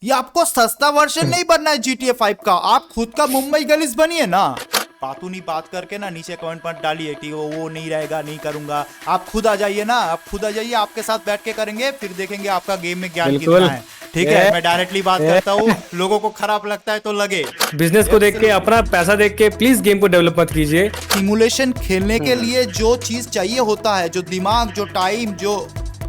ये आपको सस्ता वर्जन नहीं बनना है GTA 5 का, आप खुद का मुंबई गलीज बनिए ना। बातू नहीं बात करके ना नीचे कमेंट पर डालिए कि वो नहीं रहेगा, नहीं करूंगा। आप खुद आ जाइए ना, आप खुद आ जाइए, आपके साथ बैठ के करेंगे, फिर देखेंगे आपका गेम में ज्ञान कितना है। ठीक है, मैं डायरेक्टली बात करता हूँ, लोगों को खराब लगता है तो लगे। बिजनेस को देख के, अपना पैसा देख के प्लीज गेम को डेवलप मत कीजिए। सिमुलेशन खेलने के लिए जो चीज चाहिए होता है, जो दिमाग, जो टाइम, जो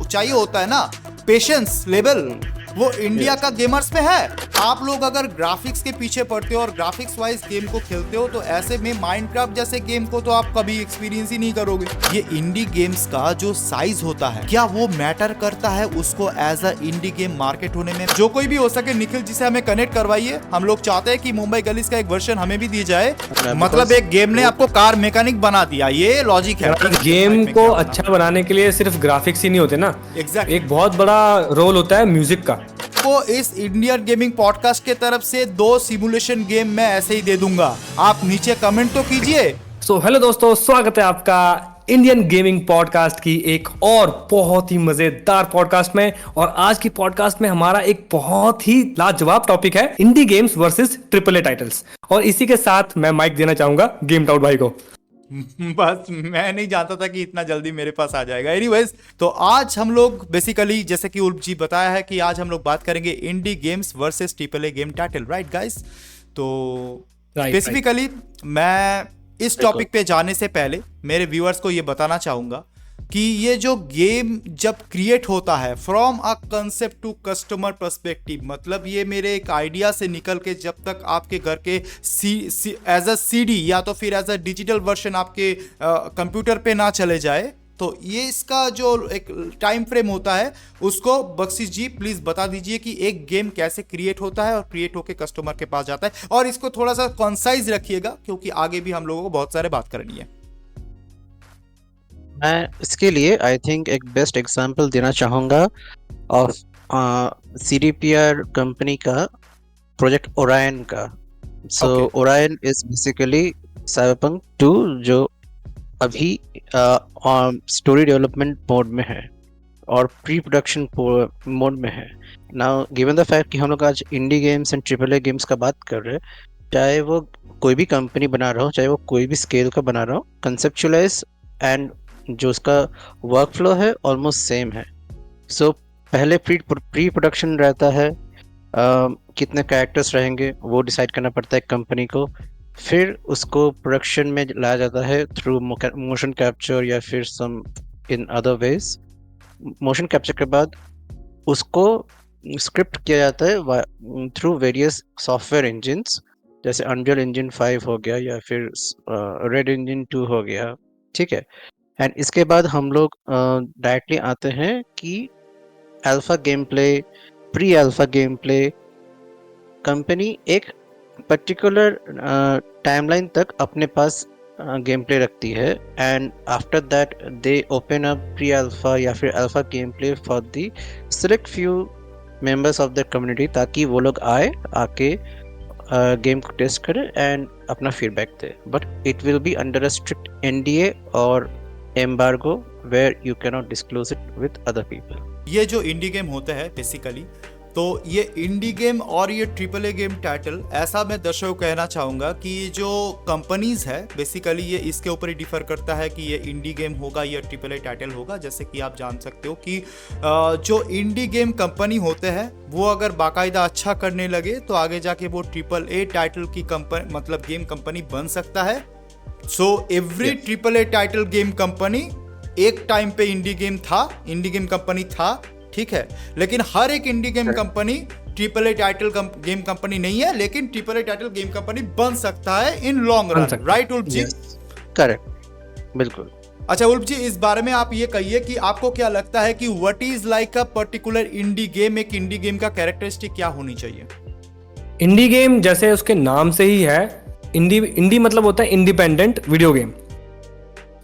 चाहिए होता है ना, पेशेंस लेवल, वो इंडिया का गेमर्स में है। आप लोग अगर ग्राफिक्स के पीछे पड़ते हो और ग्राफिक्स वाइज गेम को खेलते हो तो ऐसे में माइनक्राफ्ट जैसे गेम को तो आप कभी एक्सपीरियंस ही नहीं करोगे। ये इंडी गेम्स का जो साइज होता है, क्या वो मैटर करता है उसको as a indie game market होने में? जो कोई भी हो सके, निखिल जी से हमें कनेक्ट करवाइए। हम लोग चाहते हैं कि मुंबई गलीज का एक वर्जन हमें भी दी जाए। मतलब एक गेम ने आपको कार मैकेनिक बना दिया, ये लॉजिक है। गेम को अच्छा बनाने के लिए सिर्फ ग्राफिक्स ही नहीं होते ना, एग्जैक्टली एक बहुत बड़ा रोल होता है म्यूजिक का। को इस इंडियन गेमिंग पॉडकास्ट के तरफ से 2 सिमुलेशन गेम मैं ऐसे ही दे दूंगा, आप नीचे कमेंट तो कीजिए। सो हेलो दोस्तों, स्वागत है आपका इंडियन गेमिंग पॉडकास्ट की एक और बहुत ही मजेदार पॉडकास्ट में। और आज की पॉडकास्ट में हमारा एक बहुत ही लाजवाब टॉपिक है, indie games versus triple A titles. और इसी के साथ मैं माइक देना चाहूंगा गेम टाउट भाई को। बस मैं नहीं जानता था कि इतना जल्दी मेरे पास आ जाएगा। एनीवेज, तो आज हम लोग बेसिकली, जैसे कि उल्फ जी बताया है, कि आज हम लोग बात करेंगे indie games versus triple A game title, right guys? तो स्पेसिफिकली मैं इस टॉपिक पे जाने से पहले मेरे व्यूअर्स को ये बताना चाहूंगा कि ये जो गेम जब क्रिएट होता है from a concept to customer perspective, मतलब ये मेरे एक आइडिया से निकल के जब तक आपके घर के एज अ सीडी या तो फिर एज अ डिजिटल वर्जन आपके कंप्यूटर पे ना चले जाए, तो ये इसका जो एक टाइम फ्रेम होता है उसको बख्शिश जी प्लीज बता दीजिए कि एक गेम कैसे क्रिएट होता है और क्रिएट होके कस्टमर के पास जाता है। और इसको थोड़ा सा कॉन्साइज रखिएगा क्योंकि आगे भी हम लोगों को बहुत सारे बात करनी है। मैं इसके लिए आई थिंक एक बेस्ट एग्जांपल देना चाहूँगा ऑफ CDPR कंपनी का प्रोजेक्ट ओरायन का। सो ओरायन इज बेसिकली साइबरपंक 2 जो अभी स्टोरी डेवलपमेंट मोड में है और प्री प्रोडक्शन मोड में है। नाउ गिवन द फैक्ट कि हम लोग आज indie games and triple A games का बात कर रहे हैं, चाहे वो कोई भी कंपनी बना रहा हो, चाहे वो कोई भी स्केल का बना रहा हो, कंसेप्चुअलाइज एंड जो उसका वर्क फ्लो है ऑलमोस्ट सेम है। सो पहले प्री प्रोडक्शन रहता है, कितने कैरेक्टर्स रहेंगे वो डिसाइड करना पड़ता है कंपनी को, फिर उसको प्रोडक्शन में लाया जाता है थ्रू मोशन कैप्चर या फिर some in other ways. Motion capture के बाद उसको स्क्रिप्ट किया जाता है थ्रू वेरियस सॉफ्टवेयर इंजिन्स, जैसे अनरियल इंजन 5 हो गया या फिर रेड इंजन 2 हो गया, ठीक है। एंड इसके बाद हम लोग डायरेक्टली आते हैं कि alpha game play, pre alpha game play. Company एक पर्टिकुलर टाइमलाइन तक अपने पास गेम प्ले रखती है and after that they open up pre alpha या फिर alpha game play for the select few members of the community, ताकि वो लोग आके गेम को टेस्ट करें एंड अपना feedback they. But it will be under a strict NDA और embargo where you cannot disclose it with other people। ये जो इंडी गेम होते हैं बेसिकली, तो ये इंडी गेम और ये ट्रिपल ए गेम टाइटल, ऐसा मैं दर्शकों को कहना चाहूँगा कि जो कंपनीज है बेसिकली ये इसके ऊपर ही डिफर करता है कि ये इंडी गेम होगा या ट्रिपल ए टाइटल होगा। जैसे कि आप जान सकते हो कि जो इंडी गेम कंपनी होते हैं वो अगर बाकायदा अच्छा करने लगे तो आगे जाके वो ट्रिपल ए टाइटल की कंपनी, मतलब गेम कंपनी बन सकता है। So every triple A title game company एक टाइम पे इंडी गेम कंपनी था, ठीक है, लेकिन हर एक indie game company triple A title game company नहीं है, लेकिन triple A title game company बन सकता है in long run, right Wolf ji? Correct, बिल्कुल। अच्छा उल्फ जी, इस बारे में आप ये कहिए कि आपको क्या लगता है कि what is like a particular indie game, एक इंडी गेम का कैरेक्टरिस्टिक क्या होनी चाहिए? इंडी गेम जैसे उसके नाम से ही है, इंडी मतलब होता है इंडिपेंडेंट वीडियो गेम।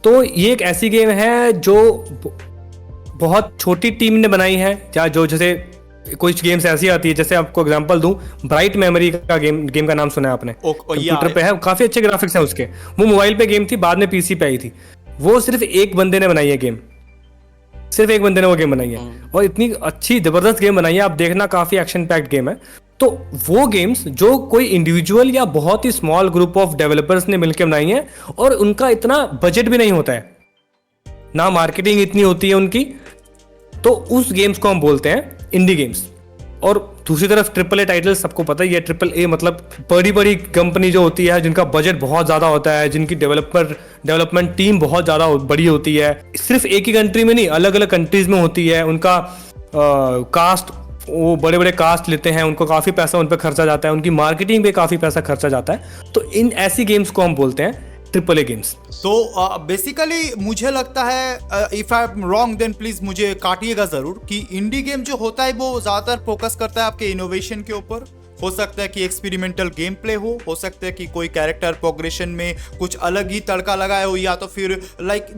तो ये एक ऐसी गेम है जो बहुत छोटी टीम ने बनाई है, या जो जैसे कुछ गेम्स ऐसी आती है, जैसे आपको एग्जांपल दूं, ब्राइट मेमोरी का गेम का नाम सुना है आपने? कंप्यूटर पे है, काफी अच्छे ग्राफिक्स हैं उसके। वो मोबाइल पे गेम थी, बाद में PC पे आई थी। वो सिर्फ एक बंदे ने बनाई है गेम। सिर्फ एक बंदे ने वो गेम बनाई है और इतनी अच्छी जबरदस्त गेम बनाई है, आप देखना काफी एक्शन पैक्ड गेम है। तो वो गेम्स जो कोई इंडिविजुअल या बहुत ही स्मॉल ग्रुप ऑफ डेवलपर्स ने मिलकर बनाई है और उनका इतना बजट भी नहीं होता है, ना मार्केटिंग इतनी होती है उनकी, तो उस गेम्स को हम बोलते हैं इंडी गेम्स। और दूसरी तरफ ट्रिपल ए टाइटल, सबको पता ही है ट्रिपल ए मतलब बड़ी बड़ी कंपनी जो होती है, जिनका बजट बहुत ज़्यादा होता है, जिनकी डेवलपमेंट टीम बहुत ज़्यादा बड़ी होती है, सिर्फ एक ही कंट्री में नहीं अलग अलग कंट्रीज में होती है। उनका कास्ट, वो बड़े बड़े कास्ट लेते हैं, उनको काफ़ी पैसा उन पर खर्चा जाता है, उनकी मार्केटिंग पे काफ़ी पैसा खर्चा जाता है। तो इन ऐसी गेम्स को हम बोलते हैं ट्रिपल ए गेम्स। तो बेसिकली मुझे लगता है, if I am wrong then please मुझे काटिएगा जरूर, कि इंडी गेम जो होता है वो ज्यादातर फोकस करता है आपके इनोवेशन के ऊपर। हो सकता है कि एक्सपेरिमेंटल गेम प्ले हो सकता है कि कोई कैरेक्टर प्रोग्रेशन में कुछ अलग ही तड़का लगाया हो, या तो फिर like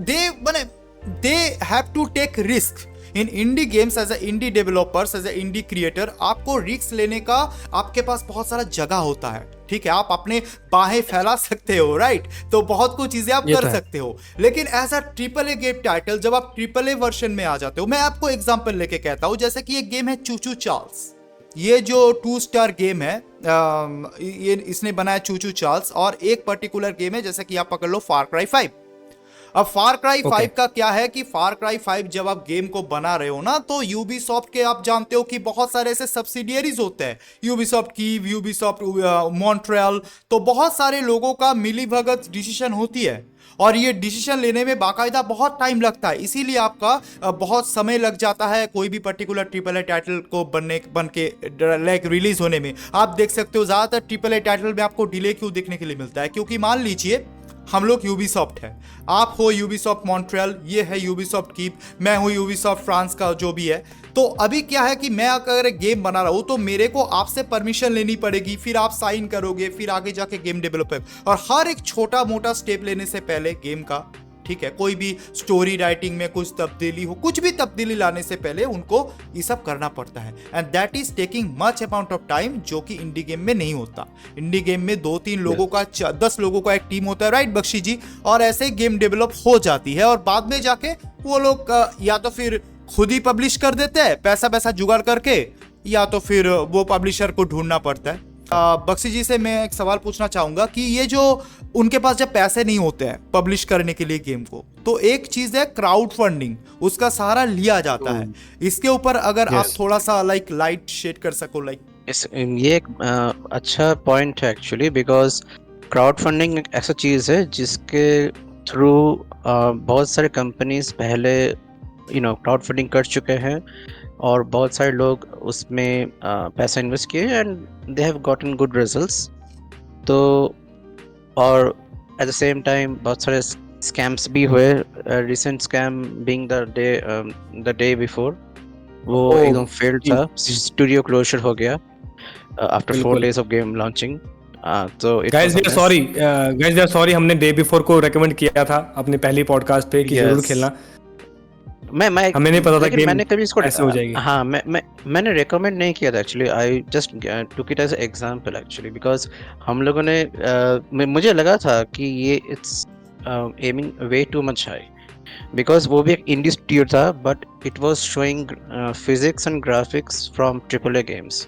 they have to take risk in indie games. As a indie developers, as a indie creator, आपको रिस्क लेने का आपके पास बहुत सारा जगह होता है, ठीक है, आप अपने बाहें फैला सकते हो, राइट, तो बहुत कुछ चीजें आप कर सकते हो। लेकिन as a triple A game title जब आप ट्रिपल ए वर्जन में आ जाते हो, मैं आपको एग्जांपल लेके कहता हूं, जैसे कि एक गेम है चूचू चार्ल्स। ये जो 2 स्टार गेम है, ये इसने बनाया चूचू चार्ल्स। और एक पर्टिकुलर गेम है जैसे कि आप पकड़ लो फार क्राई 5। अब फार क्राई 5 का क्या है कि फार क्राई 5 जब आप गेम को बना रहे हो ना, तो यूबीसॉफ्ट के आप जानते हो कि बहुत सारे ऐसे सब्सिडियरीज होते हैं, यूबीसॉफ्ट कीव, यूबीसॉफ्ट मॉन्ट्रियल, तो बहुत सारे लोगों का मिलीभगत डिसीजन होती है और ये डिसीजन लेने में बाकायदा बहुत टाइम लगता है, इसीलिए आपका बहुत समय लग जाता है कोई भी पर्टिकुलर ट्रिपल ए टाइटल को बन के लाइक रिलीज होने में। आप देख सकते हो ज्यादातर ट्रिपल ए टाइटल में आपको डिले क्यों देखने के लिए मिलता है, क्योंकि मान लीजिए हम लोग यूबीसॉफ्ट है, आप हो यूबीसॉफ्ट मॉन्ट्रियल, ये है यूबीसॉफ्ट कीप, मैं हूँ यूबीसॉफ्ट फ्रांस का जो भी है। तो अभी क्या है कि मैं अगर एक गेम बना रहा हूँ तो मेरे को आपसे परमिशन लेनी पड़ेगी, फिर आप साइन करोगे, फिर आगे जाके गेम डेवलप है। और हर एक छोटा मोटा स्टेप लेने से पहले गेम का, ठीक है, कोई भी स्टोरी राइटिंग में कुछ तब्दीली हो, कुछ भी तब्दीली लाने से पहले उनको ये सब करना पड़ता है, and that is taking much amount of time, जो कि इंडी गेम में नहीं होता। इंडी गेम में 2-3 लोगों का 10 लोगों का एक टीम होता है, राइट बख्शी जी, और ऐसे गेम डेवलप हो जाती है और बाद में जाके वो लोग या तो फिर खुद ही पब्लिश कर देते हैं पैसा जुगाड़ करके, या तो फिर वो पब्लिशर को ढूंढना पड़ता है। बख्शी जी से मैं एक सवाल पूछना चाहूंगा कि ये जो उनके पास जब पैसे नहीं होते हैं पब्लिश करने के लिए गेम को, तो एक चीज है क्राउड फंडिंग, उसका सहारा लिया जाता है। इसके ऊपर अगर आप थोड़ा सा लाइक लाइट शेड कर सको, लाइक ये एक अच्छा पॉइंट है एक्चुअली, बिकॉज क्राउड फंडिंग एक ऐसा चीज़ है जिसके थ्रू बहुत सारे कंपनीज पहले क्राउड फंडिंग कर चुके हैं और बहुत सारे लोग उसमें पैसा इन्वेस्ट किए and they have gotten good results. तो और एट द सेम टाइम बहुत सारे स्कैम्स भी हुए, recent scam being the day before, वो एकदम फेल्ड था, स्टूडियो क्लोजर हो गया after 4 days of game launching. तो गाइस वी आर सॉरी, हमने डे बिफोर को रेकमेंड किया था अपने पहली पॉडकास्ट पे कि जरूर खेलना। हमें नहीं पता था कि मैंने कभी इसको ऐसे हो जाएगी। हाँ, मैंने रेकमेंड नहीं किया था actually, I just took it as example actually, because हम लोगों ने मुझे लगा था कि ये it's aiming way too much high, because वो भी एक इंडी स्टूडियो था, but it was showing physics and graphics from triple A games.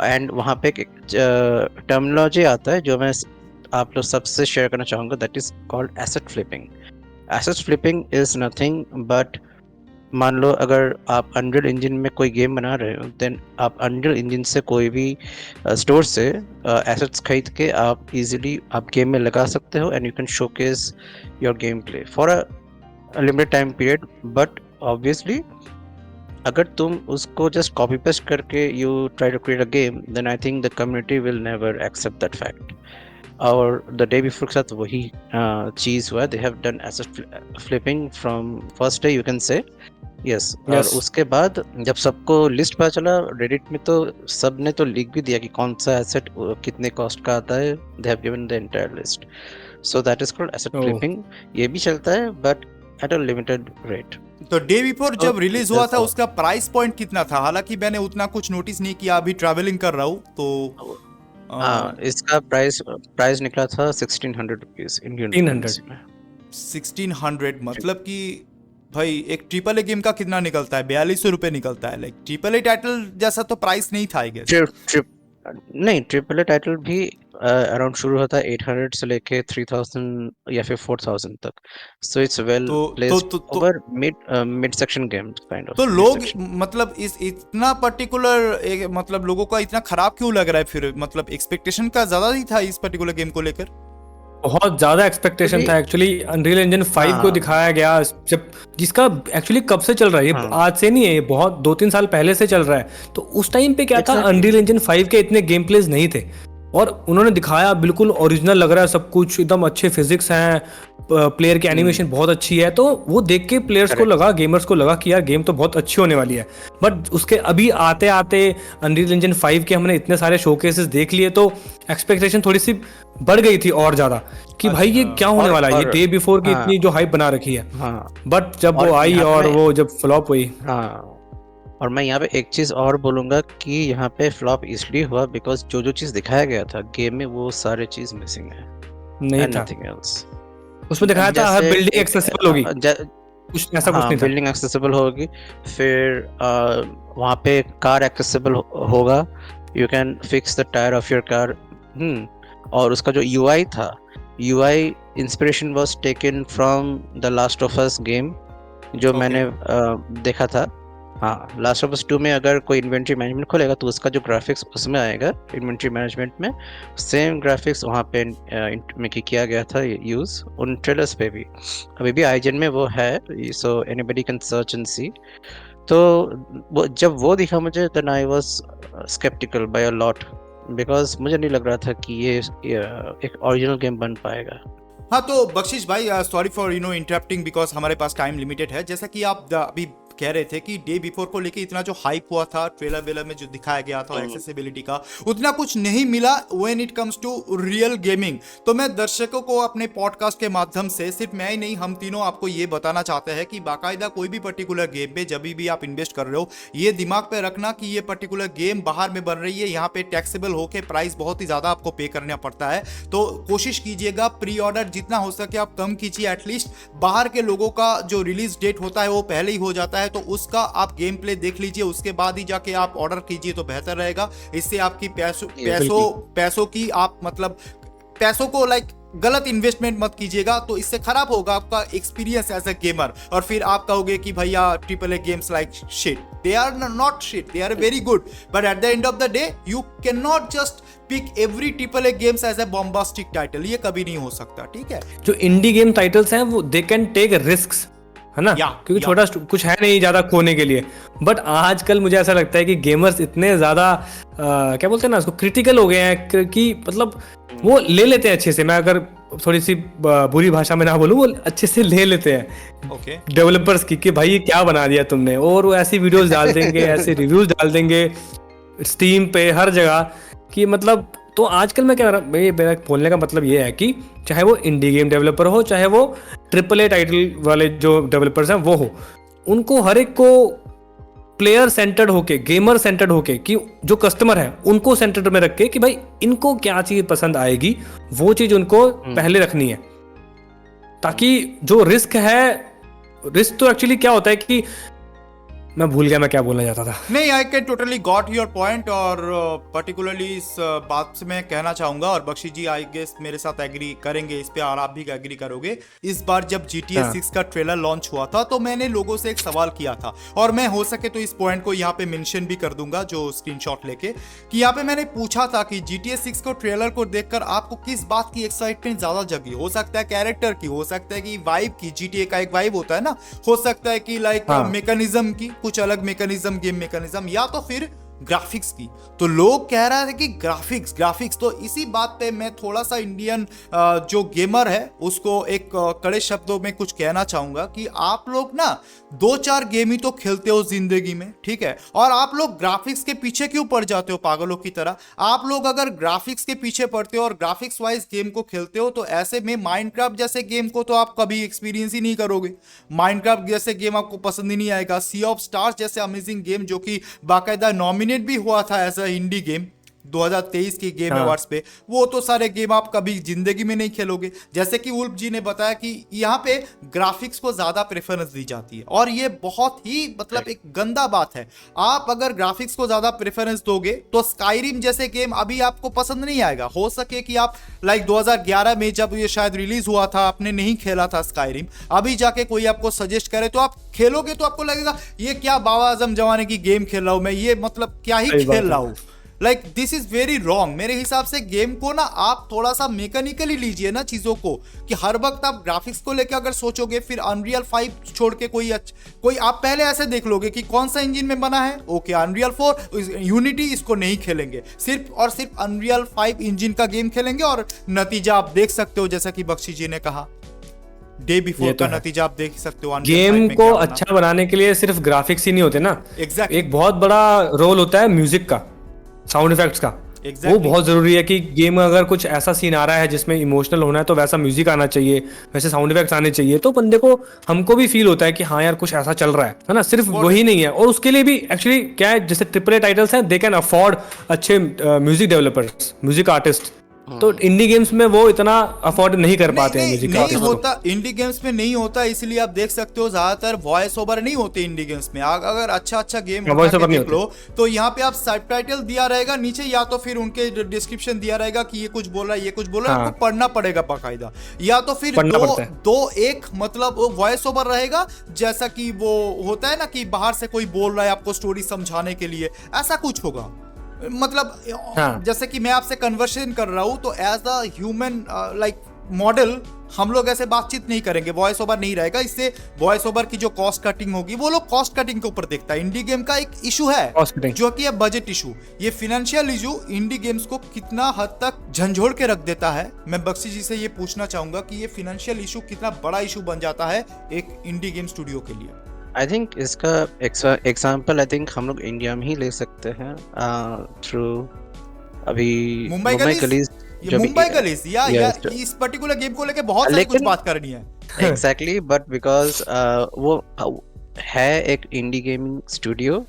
And वहाँ पे एक टर्मिनोलॉजी आता है जो मैं आप लोग सबसे शेयर करना चाहूँगा, that is called asset flipping. Asset flipping is nothing but, मान लो अगर आप अनरियल इंजन में कोई गेम बना रहे हो, देन आप अनरियल इंजन से कोई भी स्टोर से एसेट्स खरीद के आप इजीली आप गेम में लगा सकते हो and you can showcase your game play for a limited time period. But obviously अगर तुम उसको जस्ट कॉपी पेस्ट करके you try to create a game, then I think the community will never accept that fact. और the day before के साथ वही चीज़ हुआ, they have done asset flipping from first day, you can say yes. और उसके बाद जब सबको लिस्ट पता चला रेडिट में, तो सब ने तो लिख भी दिया कि कौन सा एसेट कितने कॉस्ट का आता है, they have given the entire list. So that is called asset flipping. ये भी चलता है but at a limited rate. तो डे बिफोर जब रिलीज हुआ था उसका प्राइस पॉइंट कितना था? हालांकि मैंने उतना कुछ नोटिस नहीं किया, अभी ट्रैवलिंग कर रहा हूँ तो इसका प्राइस निकला था 1600 रुपीज इंडियन 300 1600, मतलब कि भाई एक ट्रिपल ए गेम का कितना निकलता है, 4200 रुपये निकलता है। लाइक ट्रिपल ए टाइटल जैसा तो प्राइस नहीं था आई गेस। नहीं, ट्रिपल ए टाइटल भी अराउंड शुरू होता है 800 से लेके 3000 या फिर 4000 तक। सो इट्स वेल तो प्लेस्ड तो over mid section game kind तो ऑफ लोग मतलब इस इतना पर्टिकुलर मतलब लोगों का इतना खराब क्यों लग रहा है फिर? मतलब एक्सपेक्टेशन का ज्यादा ही था इस पर्टिकुलर गेम को लेकर। बहुत ज्यादा एक्सपेक्टेशन था एक्चुअली। अनरियल इंजन 5 को हाँ। दिखाया गया जब, जिसका एक्चुअली कब से चल रहा है ये, हाँ। आज से नहीं है, ये बहुत 2-3 साल पहले से चल रहा है। तो उस टाइम पे क्या था, Exactly. अनरियल इंजन 5 के इतने गेम प्लेज नहीं थे, और उन्होंने दिखाया बिल्कुल ओरिजिनल लग रहा है सब कुछ, एकदम अच्छे फिजिक्स हैं, प्लेयर की एनिमेशन बहुत अच्छी है। तो वो देख के प्लेयर्स को लगा, गेमर्स को लगा कि यार गेम तो बहुत अच्छी होने वाली है। बट उसके अभी आते आते अनरियल इंजन 5 के हमने इतने सारे शोकेसेस देख लिए, तो एक्सपेक्टेशन थोड़ी सी बढ़ गई थी और ज्यादा कि भाई ये क्या होने वाला है, ये डे बिफोर की इतनी जो हाइप बना रखी है। हाँ। बट जब और वो आई यहाँ पे और मैं- वो जब फ्लॉप हुई, हाँ, और मैं यहाँ पे एक चीज और बोलूंगा कि यहाँ पे फ्लॉप इसलिए हुआ बिकॉज जो चीज दिखाया गया था गेम में वो सारे चीज मिसिंग है नहीं एंड था। Nothing else. उसमें दिखाया था हर बिल्डिंग एक्सेसिबल होगी, कुछ ऐसा कुछ हाँ, नहीं था। बिल्डिंग एक्सेसिबल होगी, फिर वहाँ पे कार एक्सेसिबल होगा, you can fix the tyre of your car. और उसका जो यूआई था, UI inspiration was taken from the last of us game जो Okay. मैंने देखा था। हाँ, लास्ट ऑफ अस 2 में अगर कोई इन्वेंट्री मैनेजमेंट खोलेगा तो उसका जो ग्राफिक्स उसमें आएगा इन्वेंट्री मैनेजमेंट में, सेम ग्राफिक्स वहाँ पे में किया गया था यूज़ उन ट्रेलर्स पे भी। अभी भी आईजन में वो है, so anybody can search and see. तो जब वो दिखा मुझे, then I was skeptical by a lot because मुझे नहीं लग रहा था कि ये एक ओरिजिनल गेम बन पाएगा। हाँ तो बख्शिश भाई, सॉरी फॉर इंटरप्टिंग बिकॉज हमारे पास टाइम लिमिटेड है। जैसा कि आप अभी कह रहे थे कि डे बिफोर को लेके इतना जो हाइप हुआ था, ट्रेलर वेलर में जो दिखाया गया था एक्सेसिबिलिटी का, उतना कुछ नहीं मिला when it comes to real gaming. तो मैं दर्शकों को अपने पॉडकास्ट के माध्यम से, सिर्फ मैं ही नहीं हम तीनों आपको ये बताना चाहते हैं कि बाकायदा कोई भी पर्टिकुलर गेम पे जब भी आप इन्वेस्ट कर रहे हो, ये दिमाग पे रखना कि ये पर्टिकुलर गेम बाहर में बन रही है, यहाँ पे टैक्सेबल होके प्राइस बहुत ही ज्यादा आपको पे करना पड़ता है। तो कोशिश कीजिएगा प्री ऑर्डर जितना हो सके आप कम कीजिए। एटलीस्ट बाहर के लोगों का जो रिलीज डेट होता है वो पहले ही हो जाता है, तो उसका आप गेम प्ले देख लीजिए, उसके बाद ही जाके आप ऑर्डर कीजिए तो बेहतर रहेगा। इससे आपकी पैसों की आप मतलब पैसों को लाइक गलत इन्वेस्टमेंट मत कीजिएगा, तो इससे खराब होगा आपका एक्सपीरियंस एज अ गेमर। और फिर आप कहोगे कि भैया triple A games like shit, they are not shit, they are very good, but at the end of the day you can not just pick every triple A games as a bombastic title, ये कभी नहीं हो सकता। ठीक है, जो इंडी game titles हैं वो दे कैन टेक रिस्क्स, है ना, क्योंकि छोटा कुछ है नहीं ज्यादा खोने के लिए। बट आजकल मुझे ऐसा लगता है कि गेमर्स इतने ज्यादा क्या बोलते हैं ना, उसको क्रिटिकल हो गए हैं कि मतलब वो ले लेते हैं अच्छे से। मैं अगर थोड़ी सी बुरी भाषा में ना बोलूं, वो अच्छे से ले लेते हैं डेवलपर्स की कि भाई ये क्या बना दिया तुमने, और वो ऐसी वीडियोस डाल देंगे ऐसे रिव्यूज डाल देंगे स्टीम पे हर जगह कि मतलब। तो आजकल मैं क्या मेरा बोलने का मतलब ये है कि चाहे वो इंडी गेम डेवलपर हो, चाहे वो ट्रिपल ए टाइटल वाले जो डेवलपर्स हैं वो हो, उनको हर एक को प्लेयर सेंटर्ड होके, गेमर सेंटर्ड होके, कि जो कस्टमर है उनको सेंटर्ड में रख के कि भाई इनको क्या चीज पसंद आएगी, वो चीज उनको पहले रखनी है। ताकि जो रिस्क है, रिस्क तो एक्चुअली क्या होता है कि मैं भूल गया मैं क्या बोलना चाहता था। नहीं, I can totally got your point, और पर्टिकुलरली इस बात से मैं कहना चाहूंगा, और बख्शी जी आई गेस मेरे साथ एग्री करेंगे इस पे, और आप भी एग्री करोगे। इस बार जब GTA 6 का ट्रेलर लॉन्च हुआ था तो मैंने लोगों से एक सवाल किया था, और मैं हो सके तो इस पॉइंट को यहाँ पे मेंशन भी कर दूंगा जो स्क्रीनशॉट लेके, कि यहाँ पे मैंने पूछा था कि GTA 6 को ट्रेलर को देखकर आपको किस बात की एक्साइटमेंट ज्यादा जगी। हो सकता है कैरेक्टर की, हो सकता है कि वाइब की, GTA का एक वाइब होता है ना, हो सकता है कि लाइक मैकेनिज्म की, कुछ अलग मैकेनिज्म, गेम मैकेनिज्म, या तो फिर ग्राफिक्स की। तो लोग कह रहे थे कि ग्राफिक्स। तो इसी बात पे मैं थोड़ा सा इंडियन जो गेमर है उसको एक कड़े शब्दों में कुछ कहना चाहूंगा कि आप लोग ना 2-4 गेम ही तो खेलते हो जिंदगी में, ठीक है, और आप लोग ग्राफिक्स के पीछे क्यों पड़ जाते हो पागलों की तरह। आप लोग अगर ग्राफिक्स के पीछे पड़ते हो और ग्राफिक्स वाइज गेम को खेलते हो, तो ऐसे में माइनक्राफ्ट जैसे गेम को तो आप कभी एक्सपीरियंस ही नहीं करोगे। माइनक्राफ्ट जैसे गेम आपको पसंद ही नहीं आएगा। सी ऑफ स्टार्स जैसे अमेजिंग गेम जो कि बाकायदा नॉमिनेट भी हुआ था एज अ इंडी गेम, 2023 की गेम हाँ। अवार्ड्स पे, वो तो सारे गेम आप कभी जिंदगी में नहीं खेलोगे। जैसे कि उल्फ जी ने बताया कि यहाँ पे ग्राफिक्स को ज्यादा प्रेफरेंस दी जाती है, और ये बहुत ही मतलब एक गंदा बात है। आप अगर ग्राफिक्स को ज्यादा प्रेफरेंस दोगे तो स्काईरिम जैसे गेम अभी आपको पसंद नहीं आएगा। हो सके कि आप लाइक 2011 में जब ये शायद रिलीज हुआ था, आपने नहीं खेला था स्काईरिम, अभी जाके कोई आपको सजेस्ट करे तो आप खेलोगे तो आपको लगेगा ये क्या बाबा आजम जमाने की गेम खेल रहा हूं मैं, ये मतलब क्या ही सही बात खेल है। रहा हूं। Like this is very wrong. मेरे हिसाब से गेम को ना आप थोड़ा सा मैकेनिकली लीजिए ना चीजों को, कि हर वक्त आप ग्राफिक्स को लेकर अगर सोचोगे, फिर अनरियल 5 छोड़ के कोई आप पहले ऐसे देख लोगे कि कौन सा इंजन में बना है, ओके अनरियल 4 यूनिटी, इसको नहीं खेलेंगे, सिर्फ और सिर्फ अनरियल 5 इंजन का गेम खेलेंगे, और नतीजा आप देख सकते हो जैसा कि बख्शी जी ने कहा, डे बिफोर ये तो का है। नतीजा आप देख सकते हो। Unreal 5 गेम में को क्या बना। अच्छा बनाने के लिए सिर्फ ग्राफिक्स ही नहीं होते ना, Exactly. एक बहुत बड़ा रोल होता है म्यूजिक का, साउंड इफेक्ट्स का। Exactly. वो बहुत जरूरी है कि गेम में अगर कुछ ऐसा सीन आ रहा है जिसमें इमोशनल होना है तो वैसा म्यूजिक आना चाहिए, वैसे साउंड इफेक्ट्स आने चाहिए, तो बंदे को, हमको भी फील होता है कि हाँ यार कुछ ऐसा चल रहा है ना। सिर्फ वही नहीं है, और उसके लिए भी एक्चुअली क्या है, जैसे ट्रिपल ए टाइटल्स हैं, दे कैन अफोर्ड अच्छे म्यूजिक डेवलपर्स, म्यूजिक आर्टिस्ट। तो इंडी गेम्स में वो इतना अफोर्ड नहीं कर पाते हैं म्यूजिक नहीं आर्टिस्ट। होता इंडी गेम्स में, नहीं होता, इसलिए आप देख सकते हो ज्यादातर वॉइस ओवर नहीं होते इंडी गेम्स में। अगर अच्छा गेम voice over नहीं देख लो तो यहाँ पे आप सबटाइटल दिया रहेगा नीचे, या तो फिर उनके डिस्क्रिप्शन दिया रहेगा कि ये कुछ बोल रहा है, ये कुछ बोल रहा है, हाँ। आपको पढ़ना पड़ेगा बाकायदा, या तो फिर पढ़ना पड़ता है। दो एक मतलब वॉइस ओवर रहेगा, जैसा कि वो होता है ना कि बाहर से कोई बोल रहा है आपको स्टोरी समझाने के लिए, ऐसा कुछ होगा। मतलब हाँ। जैसे कि मैं आपसे कन्वर्सेशन कर रहा हूं तो as a human like model हम लोग ऐसे बातचीत नहीं करेंगे, वॉइस ओवर नहीं रहेगा। इससे वॉइस ओवर की जो कॉस्ट कटिंग होगी, वो लोग कॉस्ट कटिंग के ऊपर देखता है। इंडी गेम का एक इशू है Cost cutting। जो कि है बजट इशू। ये फाइनेंशियल इशू इंडी गेम्स को कितना हद तक झंझोड़ के रख देता है। मैं बख्शी जी से ये पूछना चाहूंगा कि ये फाइनेंशियल इशू कितना बड़ा इशू बन जाता है एक इंडी गेम स्टूडियो के लिए। आई थिंक इसका एग्जांपल आई थिंक हम लोग इंडिया में ही ले सकते हैं थ्रू अभी मुंबई गलीज, ये मुंबई गलीज या इस पर्टिकुलर गेम को लेके बहुत सारी कुछ बात करनी है। एग्जैक्टली, बट बिकॉज वो है एक indie gaming studio,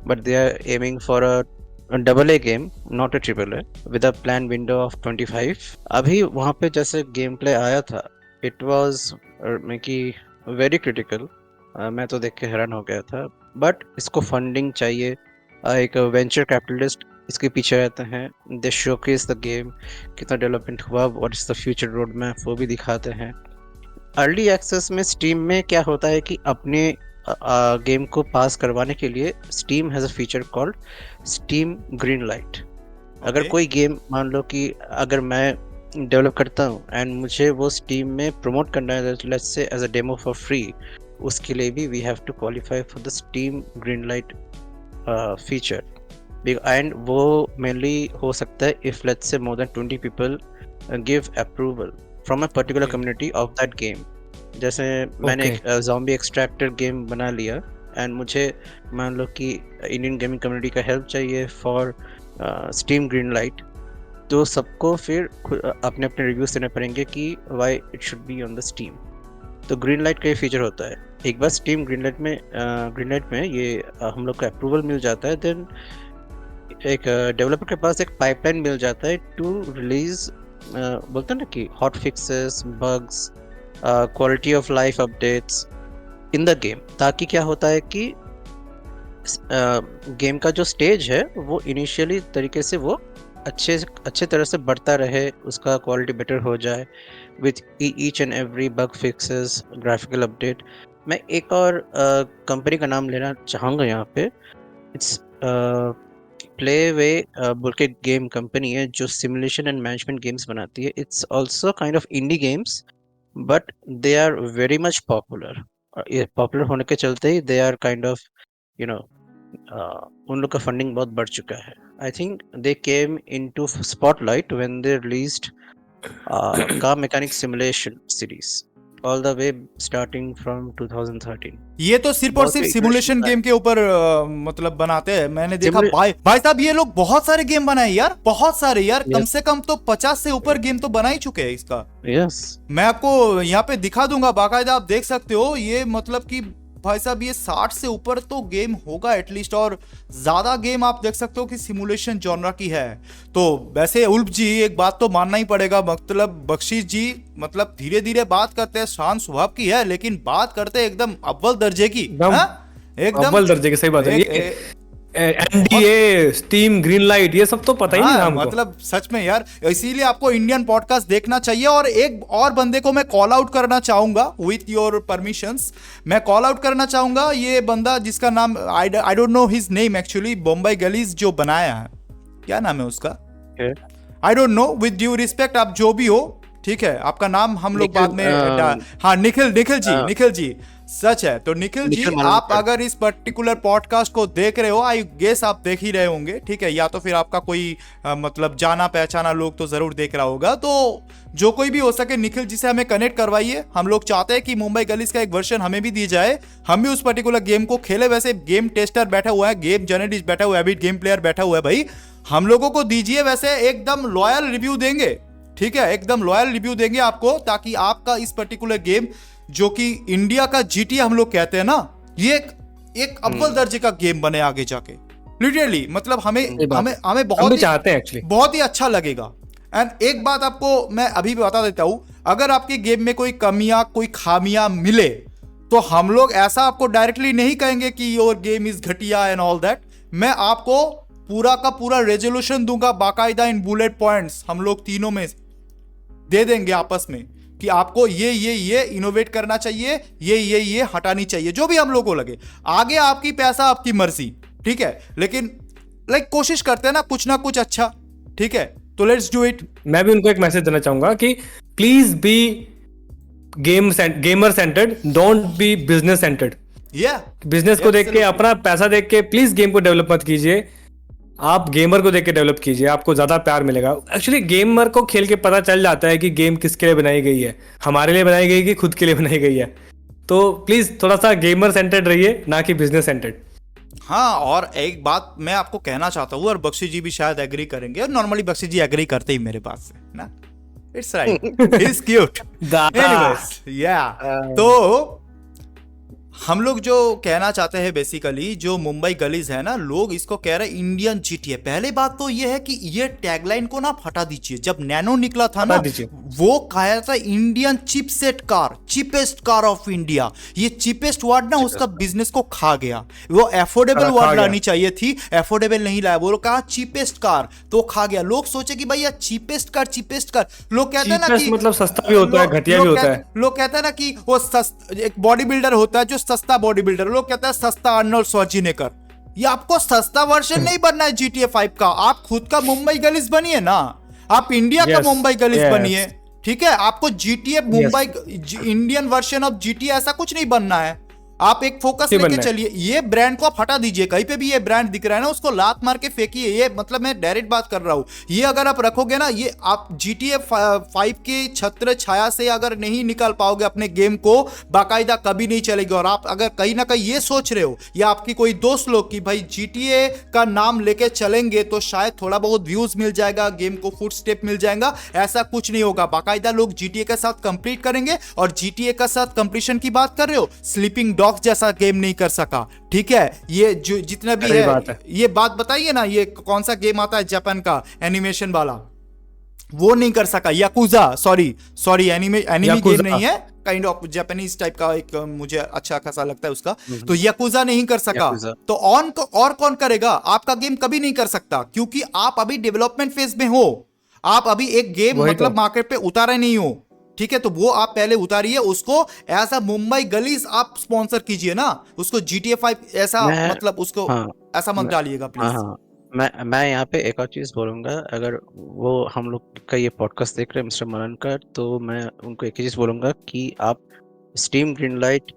but they are aiming for a double A game, not a triple A, with a plan window of 25। अभी वहाँ पे जैसे गेम प्ले आया था, इट वाज वेरी क्रिटिकल। मैं तो देख के हैरान हो गया था, बट इसको फंडिंग चाहिए, एक वेंचर कैपिटलिस्ट इसके पीछे रहते हैं, दे शोकेस द गेम, कितना डेवलपमेंट हुआ, what is the future road map, वो भी दिखाते हैं। अर्ली एक्सेस में स्टीम में क्या होता है कि अपने गेम को पास करवाने के लिए steam has a feature called steam green light. अगर कोई गेम मान लो कि अगर मैं डेवलप करता हूँ एंड मुझे वो स्टीम में प्रमोट करना है, let's say as a demo for free, उसके लिए भी we have to qualify for the Steam Greenlight feature. And वो मेनली हो सकता है if let's say more than 20 people give approval from a particular community of that game. जैसे मैंने एक ज़ॉम्बी एक्सट्रैक्टर गेम बना लिया एंड मुझे मान लो कि इंडियन गेमिंग कम्युनिटी का हेल्प चाहिए फॉर स्टीम ग्रीन लाइट, तो सबको फिर अपने अपने रिव्यूज देने पड़ेंगे कि why it should be on the steam. तो ग्रीन लाइट का ये फीचर होता है। एक बार स्टीम ग्रीन लाइट में ये हम लोग को अप्रूवल मिल जाता है, देन एक डेवलपर के पास एक पाइपलाइन मिल जाता है टू रिलीज, बोलते हैं ना कि hot fixes, bugs, quality of life updates in the game. ताकि क्या होता है कि गेम का जो स्टेज है वो इनिशियली तरीके से वो अच्छे तरह से बढ़ता रहे, उसका क्वालिटी बेटर हो जाए with each and every bug fixes, graphical update. मैं एक और कंपनी का नाम लेना चाहूँगा यहाँ पे, इट्स प्ले वे बोल के गेम कंपनी है जो सिमुलेशन एंड मैनेजमेंट गेम्स बनाती है। It's also kind of indie games, but they are very much popular. ये पॉपुलर होने के चलते ही they are kind of you know उन लोग का फंडिंग बहुत बढ़ चुका है। I think they came into spotlight when they released car mechanic simulation series all the way starting from 2013। ये तो सिर्फ और सिर्फ सिमुलेशन गेम के ऊपर मतलब बनाते हैं। मैंने देखा भाई साहब ये लोग बहुत सारे गेम बनाए यार, बहुत सारे यार, कम से कम तो 50 से ऊपर गेम तो बना ही चुके हैं इसका। यस, मैं आपको यहाँ पे दिखा दूंगा, बाकायदा आप देख सकते हो। ये मतलब कि भाई साहब ये 60 से ऊपर तो गेम होगा एटलीस्ट, और ज्यादा गेम आप देख सकते हो कि सिमुलेशन जॉनरा की है। तो वैसे उल्फ जी एक बात तो मानना ही पड़ेगा, मतलब बख्शीश जी मतलब धीरे धीरे बात करते हैं, शांत स्वभाव की है, लेकिन बात करते हैं एकदम अव्वल दर्जे की, एकदम हाँ? एकदम अव्वल दर्जे की, सही बात है। ये एनडीए, स्टीम, ग्रीन लाइट, ये सब तो पता ही नहीं था हाँ, हमको। मतलब सच में यार, इसीलिए आपको इंडियन पॉडकास्ट देखना चाहिए। और एक और बंदे को मैं कॉल आउट करना चाहूंगा विथ योर परमिशंस, मैं कॉल आउट करना चाहूंगा ये बंदा जिसका नाम I don't know his name actually, Bombay Gullies जो बनाया है, क्या नाम है उसका, I don't know, with due respect आप जो भी हो, ठीक है, आपका नाम हम लोग बाद में हाँ निखिल जी सच है। तो निखिल जी निखिल आप मलहोत्रा। अगर इस पर्टिकुलर पॉडकास्ट को देख रहे हो, आई गेस आप देख ही रहे होंगे, ठीक है, या तो फिर आपका कोई मतलब जाना पहचाना लोग तो जरूर देख रहा होगा। तो जो कोई भी हो सके निखिल जी से हमें कनेक्ट करवाइए। हम लोग चाहते हैं कि मुंबई गलीज का एक वर्जन हमें भी दी जाए, हम भी उस पर्टिकुलर गेम को खेले। वैसे गेम टेस्टर बैठा हुआ है, गेम जर्नलिस्ट बैठा हुआ है, अभी गेम प्लेयर बैठा हुआ है, भाई हम लोगों को दीजिए, वैसे एकदम लॉयल रिव्यू देंगे, ठीक है, एकदम लॉयल रिव्यू देंगे आपको, ताकि आपका इस पर्टिकुलर गेम जो कि इंडिया का जीटीए हम लोग कहते हैं ना, ये एक अव्वल दर्जे का गेम बने आगे जाके, लिटरली मतलब हमें हमें हमें हम बहुत भी ही चाहते हैं एक्चुअली। बहुत ही अच्छा लगेगा। एंड एक बात आपको मैं अभी भी बता देता हूं, अगर आपके गेम में कोई कमियां कोई खामियां मिले तो हम लोग ऐसा आपको डायरेक्टली नहीं कहेंगे कि योर गेम इज घटिया एंड ऑल दैट, मैं आपको पूरा का पूरा रेजोल्यूशन दूंगा बाकायदा इन बुलेट पॉइंट्स, हम लोग तीनों में दे देंगे आपस में कि आपको ये इनोवेट करना चाहिए, ये हटानी चाहिए, जो भी हम लोग को लगे। आगे आपकी पैसा आपकी मर्जी, ठीक है, लेकिन कोशिश करते हैं ना कुछ अच्छा, ठीक है, तो लेट्स डू इट। मैं भी उनको एक मैसेज देना चाहूंगा कि please be gamer centred, don't be business centred. Business को देख के, अपना पैसा देख के प्लीज गेम को डेवलप मत कीजिए, आप गेमर को देख के डेवलप कीजिए, आपको ज्यादा प्यार मिलेगा। एक्चुअली गेमर को खेल के पता चल जाता है कि गेम किसके लिए बनाई गई है, हमारे लिए बनाई गई कि खुद के लिए बनाई गई है। तो प्लीज थोड़ा सा गेमर सेंटर्ड रहिए, ना कि बिजनेस सेंटर्ड। हाँ, और एक बात मैं आपको कहना चाहता हूँ, और बख्शी जी भी शायद एग्री करेंगे, और नॉर्मली बख्शी जी एग्री करते ही मेरे पास से ना, it's right, he is cute. Anyways या, तो हम लोग जो कहना चाहते हैं बेसिकली, जो मुंबई गलीज है ना, लोग इसको कह रहे हैं इंडियन जीटीए। पहले बात तो ये है कि ये टैगलाइन को ना हटा दीजिए। जब नैनो निकला था ना, वो कहा था Indian chipset car, cheapest car of India. ये चीपेस्ट वर्ड ना उसका बिजनेस को खा गया। वो एफोर्डेबल वर्ड लानी चाहिए थी, एफोर्डेबल नहीं लाया, वो कहा चीपेस्ट कार, तो खा गया। लोग सोचे कि भाई चीपेस्ट कार, लोग कहते हैं ना कि मतलब सस्ता भी होता है, घटिया भी होता है। लोग कहते हैं ना कि वो एक बॉडी बिल्डर होता है जो सस्ता बॉडी बिल्डर, लोग कहते हैं सस्ता अर्नोल्ड श्वार्ज़ेनेगर। ये आपको सस्ता वर्जन नहीं बनना है GTA 5 का, आप खुद का मुंबई गलीज बनिए ना, आप इंडिया का मुंबई गलीज बनिए, ठीक है। आपको GTA Mumbai Indian version of GTA ऐसा कुछ नहीं बनना है, आप एक फोकस लेके चलिए। ये ब्रांड को आप हटा दीजिए, कहीं पे भी ये ब्रांड दिख रहा है ना उसको लात मार के फेंकिए। ये मतलब मैं डायरेक्ट बात कर रहा हूँ, ये अगर आप रखोगे ना, ये आप GTA 5 के छत्र छाया से अगर नहीं निकाल पाओगे अपने गेम को, बाकायदा कभी नहीं चलेगी। और आप अगर कहीं ना कहीं ये सोच रहे हो, या आपकी कोई दोस्त लोग कि भाई GTA का नाम लेके चलेंगे तो शायद थोड़ा बहुत व्यूज मिल जाएगा, गेम को फुट स्टेप मिल जाएगा, ऐसा कुछ नहीं होगा। बाकायदा लोग GTA के साथ कंप्लीट करेंगे। और GTA का साथ कंप्लीशन की बात कर रहे हो, स्लीपिंग डॉग जैसा गेम नहीं कर सका, ठीक है। ये जो जितना भी है, ये बात बताइए ना, ये कौन सा गेम आता है जापान का एनिमेशन वाला, वो नहीं कर सका। याकुजा, सॉरी एनिमे गेम नहीं है, काइंड ऑफ जापानीज टाइप का, एक मुझे अच्छा खासा लगता है उसका। तो याकुजा नहीं कर सका, तो और कौन करेगा? आपका गेम कभी नहीं कर सकता, क्योंकि आप अभी डेवलपमेंट फेज में हो, आप अभी एक गेम मतलब मार्केट पे उतारे नहीं हो, ठीक है। तो वो आप पहले उतारिए, उसको ऐसा मुंबई गलीज आप स्पॉन्सर कीजिए ना, उसको GTA 5 ऐसा मतलब उसको ऐसा मत डालिएगा प्लीज। मैं यहाँ पे एक और चीज बोलूंगा, अगर वो हम लोग का ये पॉडकास्ट देख रहे हैं मिस्टर मननकर, तो मैं उनको एक ही चीज बोलूंगा कि आप स्टीम ग्रीनलाइट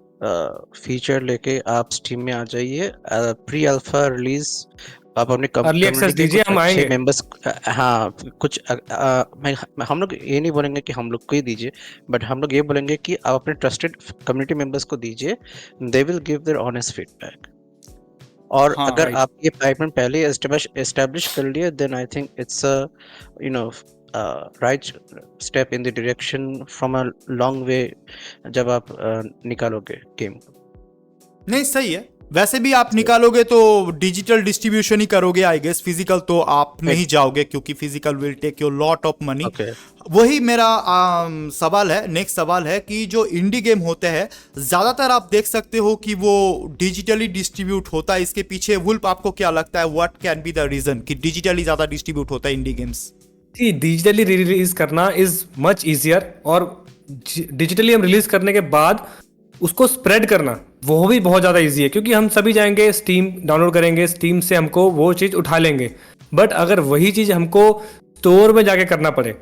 फीचर लेके आप स्टीम में आ जाइए। प्री अल्फा रिलीज आप अपने अर्ली एक्सेस दीजिए, हम आएंगे मेंबर्स। हाँ, कुछ हम लोग ये नहीं बोलेंगे कि हम लोग को ही दीजिए, बट हम लोग ये बोलेंगे कि आप अपने ट्रस्टेड कम्युनिटी मेंबर्स को दीजिए, they will give their honest feedback. और अगर आप ये पाइपलाइन पहले एस्टेब्लिश कर लिए, then I think it's a right step in the direction from a long way, जब आप निकालोगे गेम। नहीं सही है। वैसे भी आप निकालोगे तो डिजिटल डिस्ट्रीब्यूशन ही करोगे आई गेस, फिजिकल तो आप नहीं जाओगे क्योंकि physical will take your lot of money. Okay. वही मेरा सवाल है, नेक्स्ट सवाल है कि जो इंडी गेम होते हैं ज्यादातर आप देख सकते हो कि वो डिजिटली डिस्ट्रीब्यूट होता है, इसके पीछे वुल्फ आपको क्या लगता है, what can be the reason कि डिजिटली ज्यादा डिस्ट्रीब्यूट होता है इंडी गेम्स? डिजिटली रिलीज करना इज मच इजियर, और डिजिटली हम रिलीज करने के बाद उसको स्प्रेड करना वो भी बहुत ज़्यादा इजी है, क्योंकि हम सभी जाएंगे स्टीम डाउनलोड करेंगे, स्टीम से हमको वो चीज़ उठा लेंगे। बट अगर वही चीज़ हमको स्टोर में जाके करना पड़े,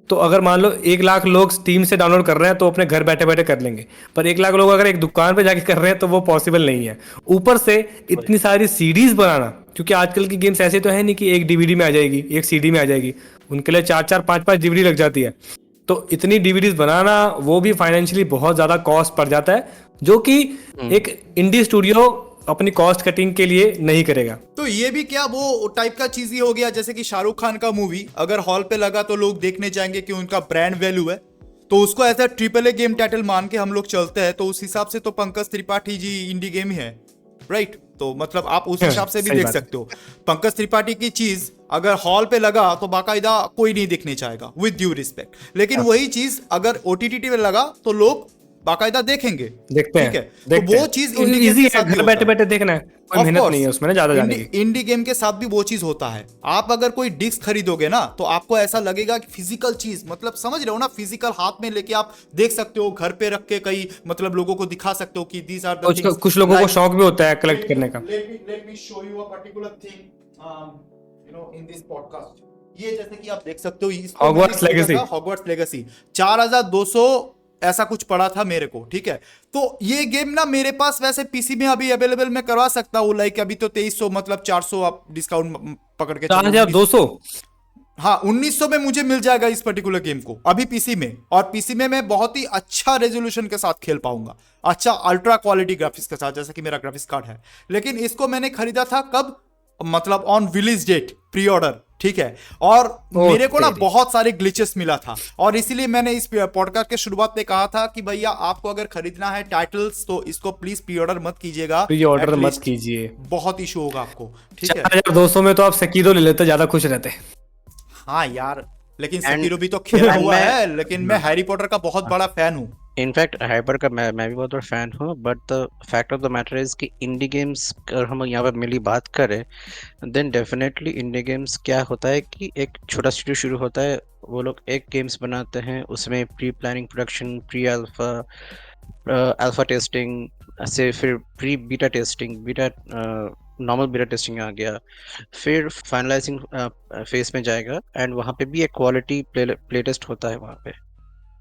तो अगर मान लो 1 लाख लोग स्टीम से डाउनलोड कर रहे हैं तो अपने घर बैठे बैठे कर लेंगे, पर 1 लाख लोग अगर एक दुकान पे जाके कर रहे हैं तो वो पॉसिबल नहीं है। ऊपर से इतनी सारी सीडीज बनाना, क्योंकि आजकल की गेम्स ऐसे तो है नहीं कि एक डीवीडी में आ जाएगी, एक सीडी में आ जाएगी, उनके लिए 4-4 5-5 डीवीडी लग जाती है। तो इतनी डीवीडीज बनाना वो भी फाइनेंशियली बहुत ज़्यादा कॉस्ट पड़ जाता है, जो कि एक इंडी स्टूडियो अपनी कॉस्ट कटिंग के लिए नहीं करेगा। तो ये भी क्या वो टाइप का चीज ही हो गया, जैसे कि शाहरुख खान का मूवी अगर हॉल पे लगा तो लोग देखने जाएंगे कि उनका ब्रांड वैल्यू है, तो उसको ऐसा AAA गेम टाइटल मान के हम लोग चलते हैं, तो उस हिसाब से तो पंकज त्रिपाठी जी इंडी गेम ही है, राइट? तो मतलब आप उस हिसाब से भी देख सकते हो, पंकज त्रिपाठी की चीज अगर हॉल पे लगा तो बाकायदा कोई नहीं देखने चाहेगा, विद ड्यू रिस्पेक्ट, लेकिन वही चीज अगर OTT पे लगा तो लोग बाकायदा देखेंगे, देखते हैं, ठीक है? तो वो चीज इंडी गेम इजी के है, साथ भी घर होता बैठे है। बैठे देखना है, कोई मेहनत नहीं है उसमें ना ज्यादा जाने की। इंडी गेम के साथ भी वो चीज होता है, आप अगर कोई डिस्क खरीदोगे ना तो आपको ऐसा लगेगा कि फिजिकल चीज, मतलब समझ रहे हो ना, फिजिकल हाथ में लेके आप देख सकते हो, घर पे रख के कई मतलब लोगों को दिखा सकते हो कि दीज आर द थिंग्स। कुछ लोगों को शौक भी होता है कलेक्ट करने का। Let me show you a particular thing you know in this podcast. ये जैसे कि आप देख सकते हो, Hogwarts Legacy। हॉगवर्ट्स लेगेसी 4200 ऐसा कुछ पड़ा था मेरे को, ठीक है? तो ये गेम ना मेरे पास वैसे पीसी में अभी अवेलेबल मैं करवा सकता हूँ, लाइक अभी तो 2300 मतलब 400 आप डिस्काउंट पकड़ के चलो, 4200। हाँ 1900 में मुझे मिल जाएगा इस पर्टिकुलर गेम को अभी पीसी में, और पीसी में मैं बहुत ही अच्छा रेजोल्यूशन के साथ खेल पाऊंगा, अच्छा अल्ट्रा क्वालिटी ग्राफिक्स के साथ, जैसा कि मेरा ग्राफिक्स कार्ड है। लेकिन इसको मैंने खरीदा था कब, मतलब on release date, pre order, ठीक है? और मेरे को ना बहुत सारे ग्लिचेस मिला था, और इसीलिए मैंने इस पॉडकास्ट के शुरुआत में कहा था कि भैया आपको अगर खरीदना है टाइटल्स तो इसको प्लीज प्री ऑर्डर मत कीजिएगा, प्री ऑर्डर मत कीजिए, बहुत इशू होगा आपको, ठीक है? 4200 में तो आप सेकीरो ले लेते, ज्यादा खुश रहते। हाँ यार, लेकिन सेकीरो भी तो खेला हुआ है, लेकिन मैं हैरी पॉटर का बहुत बड़ा फैन हूँ। इनफैक्ट हाइपर का मैं भी बहुत बड़ा फैन हूँ, but the fact of the matter is कि इंडी गेम्स अगर हम यहाँ पर मिली बात करें, देन डेफिनेटली इंडी गेम्स क्या होता है कि एक छोटा स्टूडियो शुरू होता है, वो लोग एक गेम्स बनाते हैं, उसमें pre planning, production, pre alpha testing से फिर pre beta testing, beta normal beta testing आ गया, फिर फाइनलाइजिंग फेज में जाएगा, एंड वहाँ पे भी एक क्वालिटी प्ले टेस्ट होता है।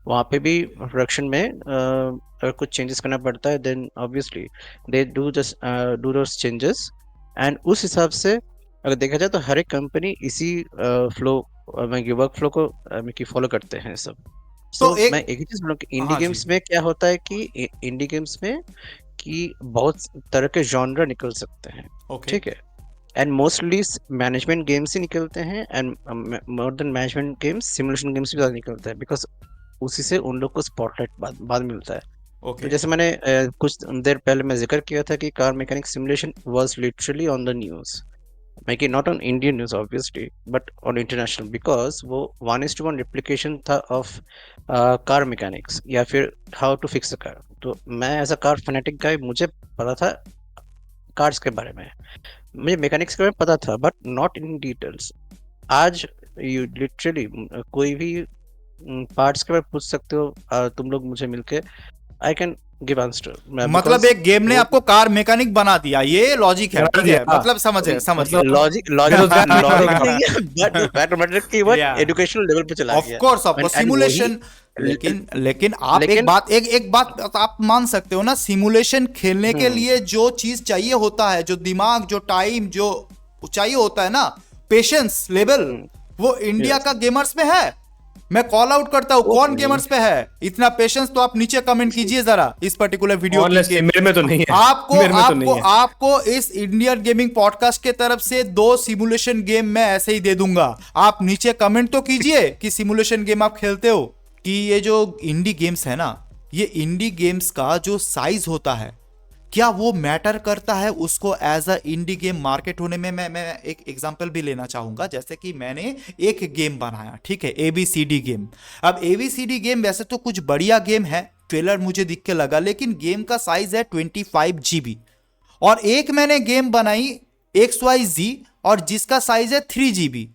वहाँ पे भी प्रोडक्शन में अगर कुछ चेंजेस करना पड़ता है, then obviously they do those changes, and उस हिसाब से अगर देखा जाए तो हर एक कंपनी इसी फ्लो वर्क फ्लो को फॉलो करते हैं सब। तो मैं एक ही चीज बोलूँ कि इंडी हाँ जी। गेम्स में क्या होता है कि इंडी गेम्स में कि बहुत तरह के जॉनर निकल सकते हैं, ओके, ठीक है? एंड मोस्टली मैनेजमेंट गेम्स ही निकलते हैं, and more than management games simulation games भी ज़्यादा निकलते हैं, बिकॉज उसी से उन लोग को स्पॉटलाइट बाद मिलता है। ओके, तो जैसे मैंने कुछ देर पहले मैं जिक्र किया था कि car mechanic simulation was literally on the news, make it not on Indian news obviously, but on international, because वो 1:1 रिप्लिकेशन था ऑफ कार मैकेनिक्स या फिर how to fix a car. तो मैं as a car fanatic guy, मुझे पता था cars के बारे में, मुझे मैकेनिक्स के बारे में पता था, बट नॉट इन डिटेल्स। आज यू लिटरली कोई भी पार्ट्स के बारे में पूछ सकते हो, तुम लोग मुझे मिलके, आई कैन गिव आंसर। मतलब एक गेम ने आपको कार मैकेनिक बना दिया, ये लॉजिक है, ठीक है? मतलब समझ गए लॉजिक एजुकेशनल लेवल पे चला गया, ऑफ कोर्स सिमुलेशन। लेकिन आप एक बात आप मान सकते हो ना, सिमुलेशन खेलने के लिए जो चीज चाहिए होता है, जो दिमाग, जो टाइम, जो चाहिए होता है ना, पेशेंस लेवल, वो इंडिया का गेमर्स में है। मैं कॉल आउट करता हूँ, कौन गेमर्स पे है इतना पेशेंस? तो आप नीचे कमेंट कीजिए जरा इस पर्टिकुलर वीडियो के। मेरे में तो नहीं है। आपको इस इंडियन गेमिंग पॉडकास्ट के तरफ से 2 सिमुलेशन गेम मैं ऐसे ही दे दूंगा। आप नीचे कमेंट तो कीजिए कि सिमुलेशन गेम आप खेलते हो। कि ये जो इंडी गेम्स है ना, ये इंडी गेम्स का जो साइज होता है क्या वो मैटर करता है उसको as a indie game market होने में? मैं एक एग्जांपल भी लेना चाहूंगा, जैसे कि मैंने एक गेम बनाया, ठीक है, ABCD गेम। अब ABCD गेम वैसे तो कुछ बढ़िया गेम है, ट्रेलर मुझे दिख के लगा, लेकिन गेम का साइज है 25 GB। और एक मैंने गेम बनाई XYZ और जिसका साइज है 3 GB।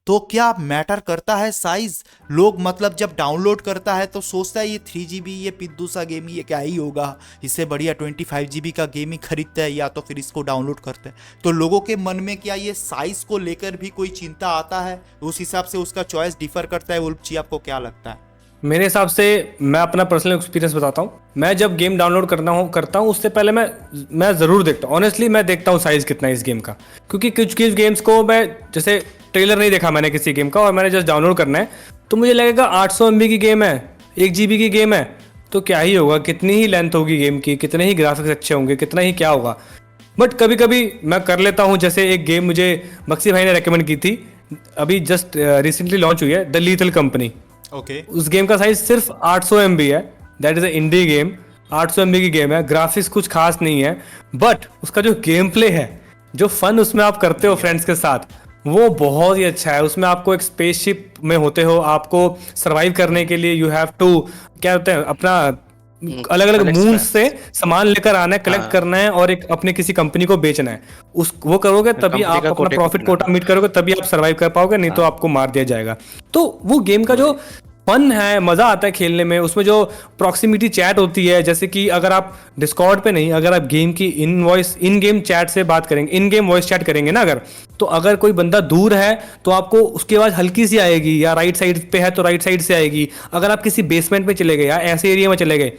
तो क्या मैटर करता है साइज? लोग मतलब जब डाउनलोड करता है तो सोचता है ये 3 GB, ये पिद्दू सा गेम, ये क्या ही होगा, इससे बढ़िया 25 GB का गेम ही खरीदता है या तो फिर इसको डाउनलोड करते हैं। तो लोगों के मन में क्या ये साइज को लेकर भी कोई चिंता आता है? उस हिसाब से उसका चॉइस डिफर करता है। उल्फ जी, आपको क्या लगता है? मेरे हिसाब से मैं अपना पर्सनल एक्सपीरियंस बताता हूँ। मैं जब गेम डाउनलोड करता हूँ उससे पहले मैं ज़रूर देखता हूँ, ऑनेस्टली मैं देखता हूँ साइज़ कितना है इस गेम का। क्योंकि कुछ गेम्स को मैं, जैसे ट्रेलर नहीं देखा मैंने किसी गेम का और मैंने जस्ट डाउनलोड करना है, तो मुझे लगेगा 800 MB की गेम है, 1 GB की गेम है, तो क्या ही होगा, कितनी ही लेंथ होगी गेम की, कितने ही ग्राफिक्स अच्छे होंगे, कितना ही क्या होगा। बट कभी कभी मैं कर लेता हूँ। जैसे एक गेम मुझे मक्सी भाई ने रेकमेंड की थी, अभी जस्ट रिसेंटली लॉन्च हुई है, द लीथल कंपनी। ओके। उस गेम का साइज सिर्फ 800 MB है। That is a indie game, 800 MB की गेम है, ग्राफिक्स कुछ खास नहीं है, बट उसका जो गेम प्ले है, जो फन उसमें आप करते हो फ्रेंड्स के साथ, वो बहुत ही अच्छा है। उसमें आपको एक स्पेसशिप में होते हो, आपको सरवाइव करने के लिए यू हैव टू, क्या होता है, अपना अलग अलग collect मून्स scraps। से सामान लेकर आना है, कलेक्ट हाँ। करना है और एक अपने किसी कंपनी को बेचना है। उस वो करोगे तभी कंपनी आप का अपना कोटे प्रॉफिट को कोटा मीट करोगे, तभी आप सरवाइव कर पाओगे, नहीं तो आपको मार दिया जाएगा। तो वो गेम का जो फन है, मजा आता है खेलने में, उसमें जो प्रॉक्सिमिटी चैट होती है, जैसे कि अगर आप डिस्कॉर्ड पे नहीं, अगर आप गेम की इन गेम चैट से बात करेंगे, इन गेम वॉइस चैट करेंगे ना अगर, तो अगर कोई बंदा दूर है तो आपको उसकी आवाज हल्की सी आएगी, या राइट साइड पे है तो राइट साइड से आएगी। अगर आप किसी बेसमेंट में चले गए या ऐसे एरिया में चले गए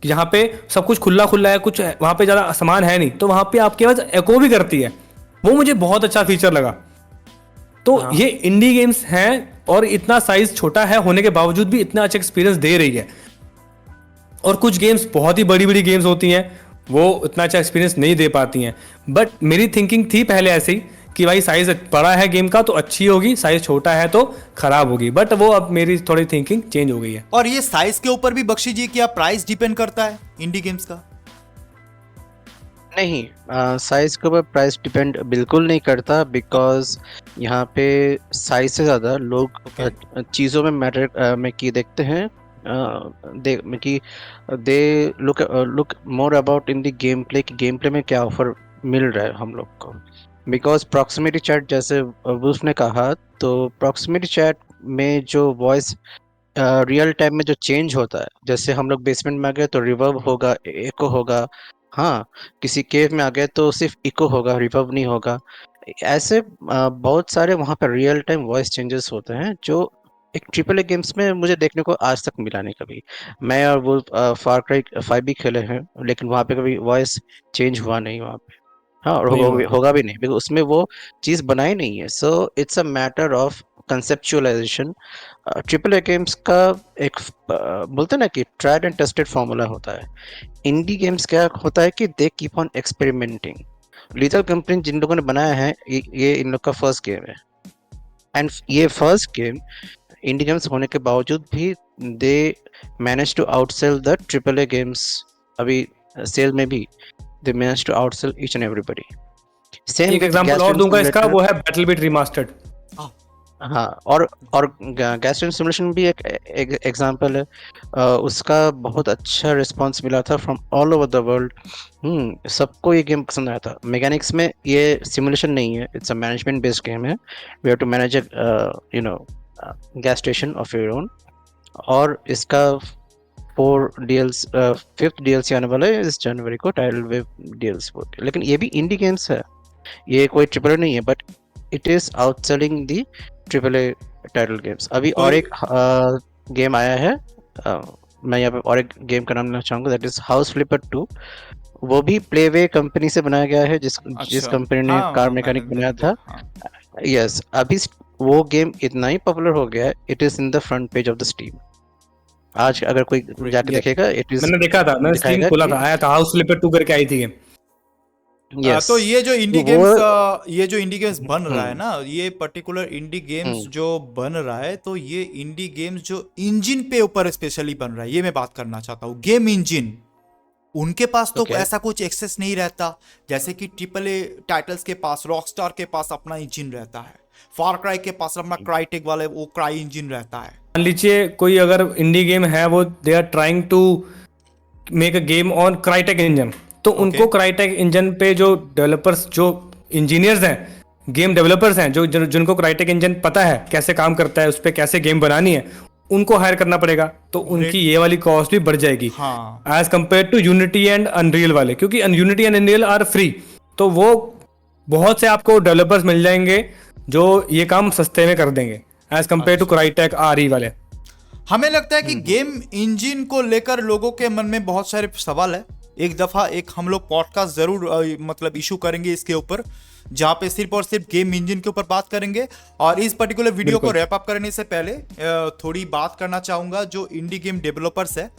जहाँ पे सब कुछ खुला खुला है, कुछ वहाँ पे ज़्यादा सामान है नहीं, तो वहाँ पे आपकी आवाज़ एको भी करती है। वो मुझे बहुत अच्छा फीचर लगा। तो ये इंडी गेम्स हैं और इतना साइज छोटा है होने के बावजूद भी इतना अच्छा एक्सपीरियंस दे रही है। और कुछ गेम्स बहुत ही बड़ी बड़ी गेम्स होती हैं, वो इतना अच्छा एक्सपीरियंस नहीं दे पाती हैं। बट मेरी थिंकिंग थी पहले ऐसे ही कि भाई साइज बड़ा है गेम का तो अच्छी होगी, साइज छोटा है तो खराब होगी, बट वो अब मेरी थोड़ी थिंकिंग चेंज हो गई है। और ये साइज के ऊपर भी बख्शी जी क्या प्राइस डिपेंड करता है इंडी गेम्स का? नहीं, साइज के ऊपर प्राइस डिपेंड बिल्कुल नहीं करता, बिकॉज यहाँ पे साइज से ज़्यादा लोग चीज़ों में मैटर में की देखते हैं, कि they look more about in the game play, कि गेम प्ले में क्या ऑफर मिल रहा है हम लोग को। बिकॉज प्रॉक्सिमिटी चैट, जैसे वुल्फ ने कहा, तो प्रॉक्सिमिटी चैट में जो वॉइस रियल टाइम में जो चेंज होता है, जैसे हम लोग बेसमेंट में आ गए तो रिवर्ब होगा, एको होगा। हाँ, किसी केव में आ गए तो सिर्फ इको होगा, रिवर्ब नहीं होगा। ऐसे बहुत सारे वहाँ पर रियल टाइम वॉइस चेंजेस होते हैं, जो एक ट्रिपल ए गेम्स में मुझे देखने को आज तक मिला नहीं कभी। मैं और वो फार क्राई 5 भी खेले हैं, लेकिन वहाँ पे कभी वॉइस चेंज हुआ नहीं वहाँ पे। हाँ, और नहीं होगा हुआ। भी नहीं, बिकॉज उसमें वो चीज़ बनाई नहीं है। So it's a matter of conceptualisation. Triple A games का एक बोलते हैं ना कि ट्राइड एंड टेस्टेड फॉर्मूला होता है। इंडी गेम्स क्या होता है कि they keep on experimenting. Little company जिन लोगों ने बनाया है, ये इन लोग का फर्स्ट गेम है, एंड ये फर्स्ट गेम इंडी गेम्स होने के बावजूद भी they manage to outsell the triple A games. अभी सेल में भी they manage to outsell each and everybody. Same एक एग्जांपल और दूंगा इसका, वो है बैटलबीट रिमास्टर्ड। हाँ, और गैस्ट्रेन सिमुलेशन भी एक एग्जांपल है। उसका बहुत अच्छा रिस्पांस मिला था from all over the world. सबको ये गेम पसंद आया था। मैकेनिक्स में ये सिमुलेशन नहीं है, it's a management based game है। We have to manage gas station of your own. और इसका 5th DLC आने वाला है इस जनवरी को, टाइडल वेव DLC बोल के। लेकिन ये भी इंडी गेम्स है, ये कोई ट्रिपल नहीं है, but it is outselling the triple A title games. अभी और एक गेम आया है, मैं यहाँ पे और एक गेम का नाम लेना चाहूंगा, दैट इज हाउस फ्लिपर 2। वो भी प्लेवे कंपनी से बनाया गया है, जिस कंपनी ने कार मैकेनिक बनाया था। यस, अभी वो गेम इतना ही पॉपुलर हो गया है, it is in the front page of the steam. आज अगर कोई जाके देखेगा, इट इज, मैंने देखा था, मैंने स्टीम खोला था, आया था, हाउस फ्लिपर 2 करके आई थी गेम। Yes. तो ये जो इंडी गेम्स ये जो इंडी गेम्स बन रहा है ना, ये पर्टिकुलर इंडी गेम्स जो बन रहा है, तो ये इंडी गेम्स जो इंजन पे ऊपर स्पेशली बन रहा है, ये मैं बात करना चाहता हूँ। गेम इंजन उनके पास तो Okay. ऐसा कुछ एक्सेस नहीं रहता, जैसे कि ट्रिपल ए टाइटल्स के पास, रॉकस्टार के पास अपना इंजन रहता है, फार क्राई के पास अपना क्राइटेक वाले वो क्राई इंजन रहता है। मान लीजिए कोई अगर इंडी गेम है, वो they are trying to make a game on Crytek engine, तो उनको क्राइटेक इंजन पे जो डेवलपर्स, जो इंजीनियर्स हैं, गेम डेवलपर्स हैं, जिनको क्राइटेक इंजन पता है कैसे काम करता है, उस पर कैसे गेम बनानी है, उनको हायर करना पड़ेगा। तो उनकी ये वाली कॉस्ट भी बढ़ जाएगी हाँ, as compare to Unity and Unreal वाले, क्योंकि Unity and Unreal are free. तो वो बहुत से आपको डेवलपर्स मिल जाएंगे जो ये काम सस्ते में कर देंगे एज कम्पेयर टू क्राइटेक आरई वाले। हमें लगता है कि गेम इंजन को लेकर लोगों के मन में बहुत सारे सवाल है। एक दफा एक हम लोग पॉडकास्ट जरूर मतलब इशू करेंगे इसके ऊपर, जहां पे सिर्फ और सिर्फ गेम इंजन के ऊपर बात करेंगे। और इस पर्टिकुलर वीडियो को रैप अप करने से पहले थोड़ी बात करना चाहूंगा जो इंडी गेम डेवलपर्स है।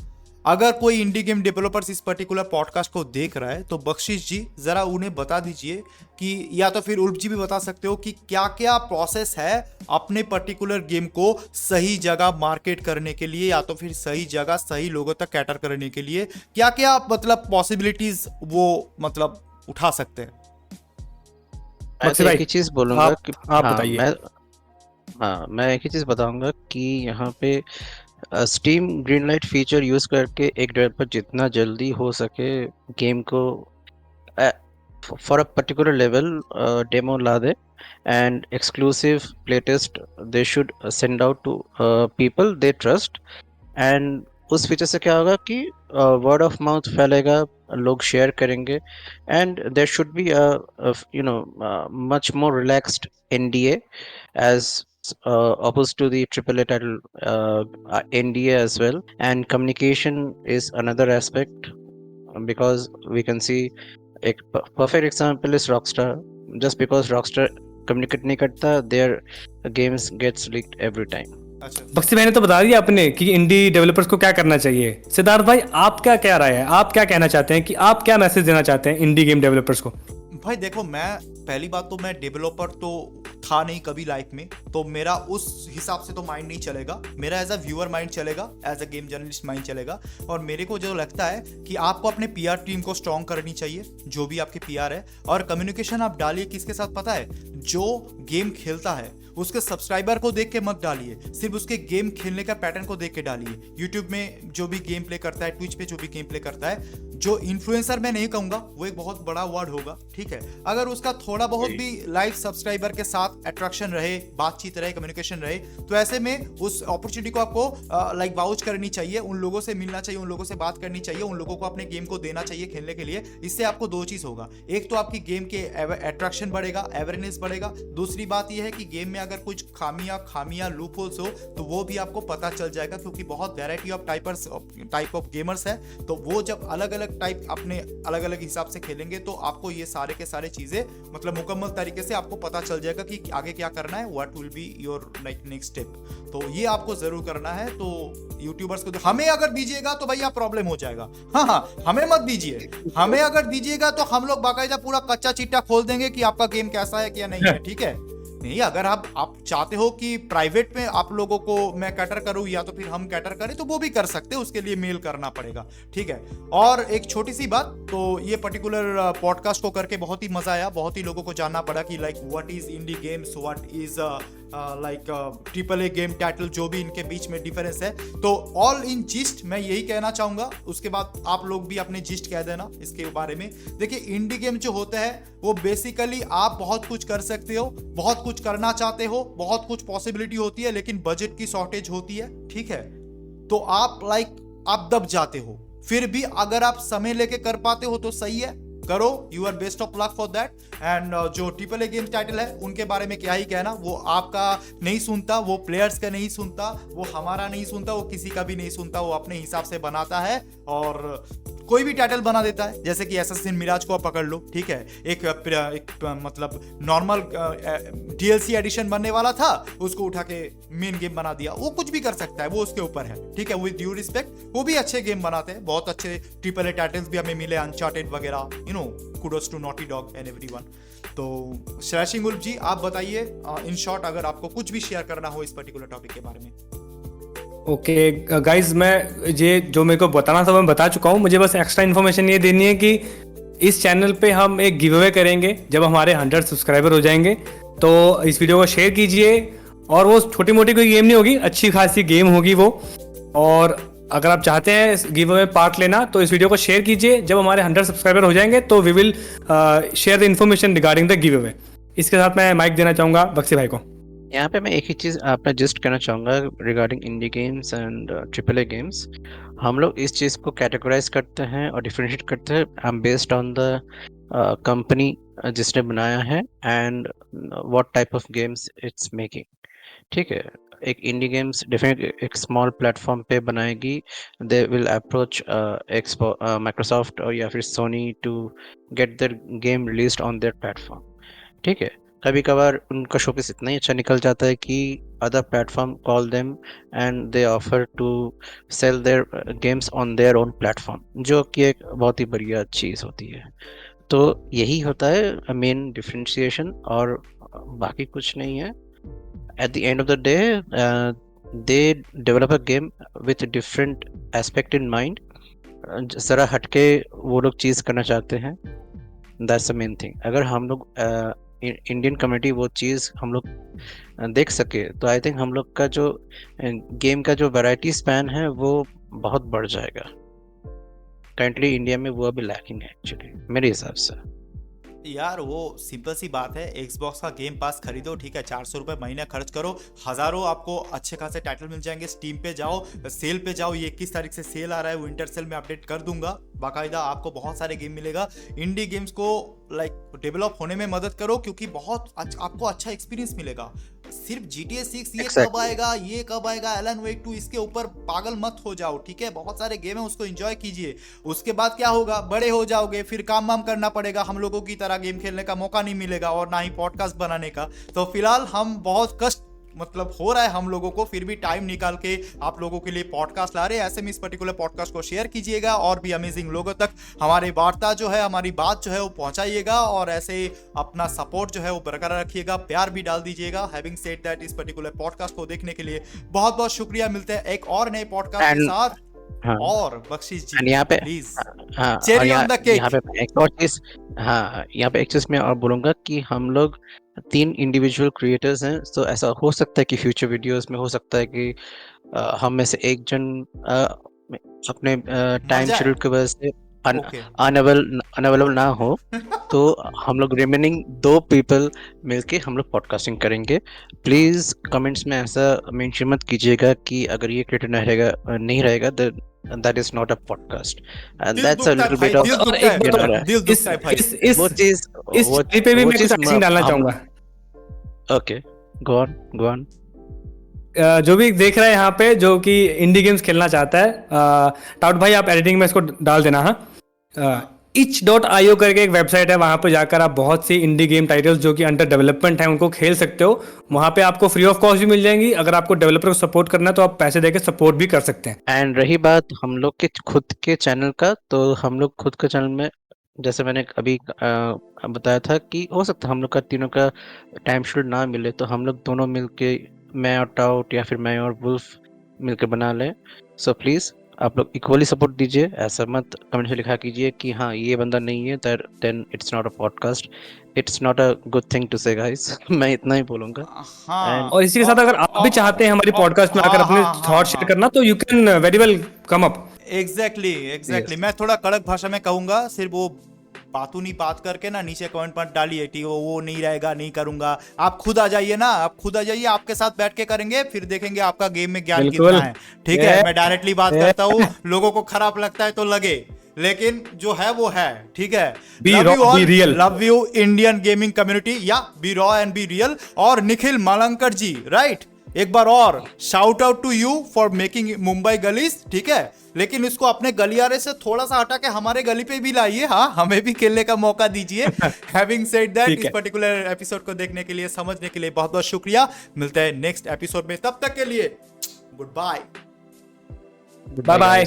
अगर कोई इंडी गेम डेवलपर्स इस पर्टिकुलर पॉडकास्ट को देख रहा है तो बख्शिश जी जरा उन्हें बता दीजिए कि, या तो फिर उल्फ जी भी बता सकते हो कि क्या क्या प्रोसेस है अपने पर्टिकुलर गेम को सही जगह मार्केट करने के लिए, या तो फिर सही जगह सही लोगों तक कैटर करने के लिए क्या क्या मतलब पॉसिबिलिटीज वो मतलब उठा सकते हैं। मैं तो एक ही चीज बोलूंगा कि आप बताइए। मैं एक ही चीज बताऊंगा कि यहाँ पे स्टीम ग्रीनलाइट फीचर यूज करके एक डेवलपर जितना जल्दी हो सके गेम को for a particular level demo ला दे and exclusive playtest they should send out to people they trust. And उस फीचर से क्या होगा कि वर्ड ऑफ माउथ फैलेगा, लोग शेयर करेंगे, and there should be much more relaxed NDA as opposed to the AAA title NDA as well. And communication is another aspect because we can see a perfect example is Rockstar. Just because Rockstar communicate नहीं करता, their games gets leaked every time. अच्छा बक्सी मैंने तो बता दिया आपने कि इंडी developers को क्या करना चाहिए। सिद्धार्थ भाई, आप क्या राय है, आप क्या कहना चाहते हैं, कि आप क्या मैसेज देना चाहते हैं इंडी गेम डेवलपर्स को? भाई देखो, मैं पहली बात तो मैं डेवलपर तो था नहीं कभी लाइफ में, तो मेरा उस हिसाब से तो माइंड नहीं चलेगा। मेरा एज अ व्यूअर माइंड चलेगा, as a game journalist mind चलेगा। और मेरे को जो लगता है कि आपको अपने पीआर टीम को स्ट्रॉन्ग करनी चाहिए, जो भी आपके पीआर है, और कम्युनिकेशन आप डालिए किसके साथ पता है, जो गेम खेलता है उसके सब्सक्राइबर को देख के मत डालिए, सिर्फ उसके गेम खेलने का पैटर्न को देख के डालिए। यूट्यूब में जो भी गेम प्ले करता है, ट्विच पे जो भी गेम प्ले करता है, जो इन्फ्लुएंसर मैं नहीं कहूंगा, वो एक बहुत बड़ा वर्ड होगा, ठीक है, अगर उसका थोड़ा बहुत भी लाइव सब्सक्राइबर के साथ अट्रैक्शन रहे, बातचीत रहे, कम्युनिकेशन रहे, तो ऐसे में उस अपॉर्चुनिटी को आपको लाइक वाउच करनी चाहिए, उन लोगों से मिलना चाहिए, उन लोगों से बात करनी चाहिए, उन लोगों को अपने गेम को देना चाहिए खेलने के लिए। इससे आपको दो चीज होगा, एक तो आपकी गेम के अट्रैक्शन बढ़ेगा, अवेयरनेस बढ़ेगा। दूसरी बात यह है कि गेम में अगर कुछ खामियां लूप होल्स हो तो वो भी आपको पता चल जाएगा, क्योंकि बहुत variety of type of gamers है। तो वो जब अलग अलग टाइप अपने अलग अलग हिसाब से खेलेंगे तो आपको ये सारे के सारे चीजें मतलब मुकम्मल तरीके से आपको पता चल जाएगा कि आगे क्या करना है, what will be your like next step. तो ये आपको जरूर करना है। तो यूट्यूबर्स को हमें अगर दीजिएगा तो भैया प्रॉब्लम हो जाएगा। हाँ, हमें मत दीजिए। हमें अगर दीजिएगा तो हम लोग बाकायदा पूरा कच्चा चिट्टा खोल देंगे कि आपका गेम कैसा है क्या नहीं है, ठीक है। नहीं, अगर आप चाहते हो कि प्राइवेट में आप लोगों को मैं कैटर करूं या तो फिर हम कैटर करें, तो वो भी कर सकते हैं, उसके लिए मेल करना पड़ेगा, ठीक है। और एक छोटी सी बात, तो ये पर्टिकुलर पॉडकास्ट को करके बहुत ही मजा आया, बहुत ही लोगों को जानना पड़ा कि like what is indie games, what is like triple A game title, जो भी इनके बीच में डिफरेंस है। तो ऑल इन जिस्ट मैं यही कहना चाहूंगा, उसके बाद आप लोग भी अपने जिस्ट कह देना इसके बारे में। देखिए, इंडी गेम जो होता है वो बेसिकली आप बहुत कुछ कर सकते हो, बहुत कुछ करना चाहते हो, बहुत कुछ पॉसिबिलिटी होती है, लेकिन बजट की शॉर्टेज होती है, ठीक है। तो आप आप दब जाते हो, फिर भी अगर आप समय लेके कर पाते हो तो सही है, करो, you are best of luck for that. And जो ट्रिपल ए गेम टाइटल है उनके बारे में क्या ही कहना, वो आपका नहीं सुनता, वो प्लेयर्स का नहीं सुनता, वो हमारा नहीं सुनता, वो किसी का भी नहीं सुनता, वो अपने हिसाब से बनाता है और कोई भी टाइटल बना देता है। जैसे कि एसएसिन मिराज को आप पकड़ लो, ठीक है, एक मतलब नॉर्मल DLC एडिशन बनने वाला था, उसको उठा के मेन गेम बना दिया। वो कुछ भी कर सकता है, वो उसके ऊपर है, ठीक है। विद ड्यू रिस्पेक्ट, वो भी अच्छे गेम बनाते हैं, बहुत अच्छे ट्रिपल ए टाइटल्स भी हमें मिले, अनचार्टेड वगैरह, you know, kudos to Naughty Dog and everyone. तो स्लैशिंग वुल्फ जी, आप बताइए इन शॉर्ट, अगर आपको कुछ भी शेयर करना हो इस पर्टिकुलर टॉपिक के बारे में। ओके गाइज, मैं ये जो मेरे को बताना था मैं बता चुका हूँ। मुझे बस एक्स्ट्रा इन्फॉर्मेशन ये देनी है कि इस चैनल पे हम एक गिव अवे करेंगे जब हमारे 100 सब्सक्राइबर हो जाएंगे। तो इस वीडियो को शेयर कीजिए, और वो छोटी मोटी कोई गेम नहीं होगी, अच्छी खासी गेम होगी वो। और अगर आप चाहते हैं इस गिव अवे पार्ट लेना तो इस वीडियो को शेयर कीजिए। जब हमारे 100 सब्सक्राइबर हो जाएंगे तो we will share the information regarding the giveaway. इसके साथ मैं माइक देना चाहूँगा बक्सी भाई को। यहाँ पे मैं एक ही चीज़ आपने जस्ट कहना चाहूँगा regarding indie games and triple A games. हम लोग इस चीज़ को कैटेगराइज करते हैं और डिफरेंशिएट करते हैं बेस्ड ऑन द कंपनी जिसने बनाया है and what type of games it's making. ठीक है, एक इंडी गेम्स डेफिनेटली एक स्मॉल प्लेटफॉर्म पे बनाएगी, दे विल अप्रोच माइक्रोसॉफ्ट और या फिर Sony to get their game released on their platform. ठीक है, कभी कभार उनका शोकेस इतना ही अच्छा निकल जाता है कि other platform call them and they offer to sell their games on their own platform, जो कि एक बहुत ही बढ़िया चीज़ होती है। तो यही होता है मेन डिफरेंशिएशन, और बाकी कुछ नहीं है। Eight the end of the day they develop a game with different aspect in mind. ज़रा हटके वो लोग चीज़ करना चाहते हैं, दैट्स द मेन थिंग। अगर हम लोग इंडियन कम्युनिटी वो चीज़ हम लोग देख सके तो आई थिंक हम लोग का जो गेम का जो वैरायटी स्पैन है वो बहुत बढ़ जाएगा। करंटली इंडिया में वो अभी लैकिंग है एक्चुअली मेरे हिसाब से। यार वो सिंपल सी बात है, Xbox का गेम पास खरीदो, ठीक है, 400 रुपये महीना खर्च करो, हज़ारों आपको अच्छे खासे टाइटल मिल जाएंगे। स्टीम पे जाओ, सेल पे जाओ, ये 21 तारीख से सेल आ रहा है, विंटर सेल में अपडेट कर दूंगा बाकायदा, आपको बहुत सारे गेम मिलेगा। इंडी गेम्स को डेवलप होने में मदद करो, क्योंकि बहुत आपको अच्छा एक्सपीरियंस मिलेगा। सिर्फ GTA 6 ये कब आएगा, ये कब आएगा, एलन वेक 2, इसके ऊपर पागल मत हो जाओ, ठीक है। बहुत सारे गेम है, उसको एंजॉय कीजिए। उसके बाद क्या होगा, बड़े हो जाओगे, फिर काम वाम करना पड़ेगा, हम लोगों की तरह गेम खेलने का मौका नहीं मिलेगा और ना ही पॉडकास्ट बनाने का। तो फिलहाल हम बहुत कष्ट हो रहा है हम लोगों को, फिर भी टाइम निकाल के आप लोगों के लिए पॉडकास्ट ला रहे हैं। ऐसे में इस पर्टिकुलर पॉडकास्ट को शेयर कीजिएगा और भी अमेजिंग लोगों तक हमारी वार्ता जो है, हमारी बात जो है वो पहुंचाइएगा, और ऐसे अपना सपोर्ट जो है वो बरकरार रखिएगा, प्यार भी डाल दीजिएगा। हैविंग सेड दैट, इस पर्टिकुलर पॉडकास्ट को देखने के लिए बहुत बहुत शुक्रिया। मिलते हैं एक और नए पॉडकास्ट के साथ। हाँ, और बख्शीश जी यहाँ पे प्लीज हाँ, चेरी ऑन द केक। यहाँ पे मैं एक और चीज, हाँ यहाँ पे एक चीज मैं और बोलूंगा कि हम लोग 3 इंडिविजुअल क्रिएटर्स हैं। तो ऐसा हो सकता है कि फ्यूचर वीडियोस में हो सकता है कि हम में से एक जन अपने टाइम जाए। शेड्यूल की वजह से ओके अनअवेलेबल ना हो, तो हम लोग रिमेनिंग 2 पीपल मिलके हम लोग पॉडकास्टिंग करेंगे। प्लीज कमेंट्स में ऐसा मेंशन मत कीजिएगा कि अगर ये क्रिएटर नहीं रहेगा that is not a podcast, and दिल that's a दुखता है little भाई, bit of दिल दुखता एक है, बात और, दिल दुखता है भाई। वो चीज इस चीज़ पे भी मैं कुछ icing डालना चाहूंगा। Okay, go on. जो भी देख रहा है यहाँ पे, जो कि इंडी गेम्स खेलना चाहता है, टाउट भाई आप एडिटिंग में इसको डाल देना। हाँ, itch.io करके एक वेबसाइट है, वहाँ पे जाकर आप बहुत सी इंडी गेम टाइटल्स जो कि अंडर डेवलपमेंट है उनको खेल सकते हो। वहाँ पे आपको फ्री ऑफ कॉस्ट भी मिल जाएंगी। अगर आपको डेवलपर को सपोर्ट करना है तो आप पैसे देके सपोर्ट भी कर सकते हैं। एंड रही बात हम लोग के खुद के चैनल का, तो हम लोग खुद के चैनल में जैसे मैंने अभी बताया था कि हो सकता है हम लोग का तीनों का टाइम शेड्यूल ना मिले, तो हम लोग दोनों मिलके, मैं और टाउट या फिर मैं और वुल्फ मिलके बना लें। सो प्लीज़ आप लोग इक्वली सपोर्ट दीजिए, ऐसा मत कमेंट में लिखा कीजिए कि हाँ ये बंदा नहीं है then it's not a podcast, it's not a good thing to say guys. मैं इतना ही बोलूँगा। हाँ, और इसी के साथ अगर आप भी चाहते हैं हमारी पॉडकास्ट में आकर अपने थॉट शेयर करना, तो you can very well come up. Exactly मैं थोड़ा कड़क भाषा में कहूंगा, सिर्फ वो बातू नहीं बात करके ना नीचे कमेंट पर डालिए, ठीक है, वो नहीं रहेगा, नहीं करूंगा। आप खुद आ जाइए ना, आप खुद आ जाइए, आपके साथ बैठ के करेंगे, फिर देखेंगे आपका गेम में ज्ञान कितना है, ठीक है। मैं डायरेक्टली बात करता हूँ, लोगों को खराब लगता है तो लगे, लेकिन जो है वो है, ठीक है। Love you Indian gaming community, या be raw and be real. और निखिल मालंकर जी, राइट, एक बार और shout out to you for making Mumbai gullies, ठीक है। लेकिन इसको अपने गलियारे से थोड़ा सा हटा के हमारे गली पे भी लाइए, हाँ, हमें भी खेलने का मौका दीजिए। हैविंग सेड दैट, इस पर्टिकुलर एपिसोड को देखने के लिए, समझने के लिए बहुत बहुत शुक्रिया। मिलते हैं नेक्स्ट एपिसोड में, तब तक के लिए गुड बाय। Bye bye.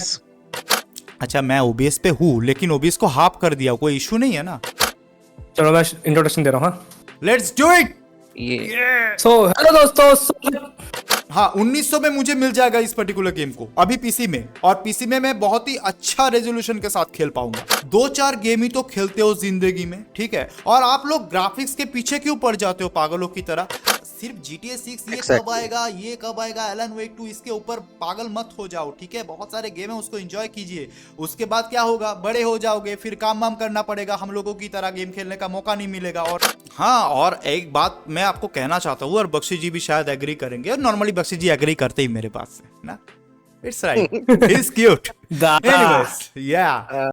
अच्छा, मैं OBS पे हूँ, लेकिन OBS को हाफ कर दिया, कोई इशू नहीं है ना? चलो मैं इंट्रोडक्शन दे रहा हूँ। Let's do it. So hello दोस्तों, हाँ 1900 में मुझे मिल जाएगा इस पर्टिकुलर गेम को अभी पीसी में, और पीसी में मैं बहुत ही अच्छा रेजोल्यूशन के साथ खेल पाऊंगा। 2-4 गेम ही तो खेलते हो जिंदगी में, ठीक है, और आप लोग ग्राफिक्स के पीछे क्यों पड़ जाते हो पागलों की तरह? सिर्फ GTA 6 ये कब आएगा, ये कब आएगा, एलन वेक 2, इसके ऊपर पागल मत हो जाओ, ठीक है। बहुत सारे गेम है, उसको एंजॉय कीजिए। उसके बाद क्या होगा, बड़े हो जाओगे, फिर काम वाम करना पड़ेगा, हम लोगों की तरह गेम खेलने का मौका नहीं मिलेगा। और हाँ, और एक बात मैं आपको कहना चाहता हूँ, और बख्शी जी भी शायद एग्री करेंगे, और नॉर्मली बख्शी जी एग्री करते ही मेरे पास से ना। It's right, he is cute. दादा। एनीवेज, या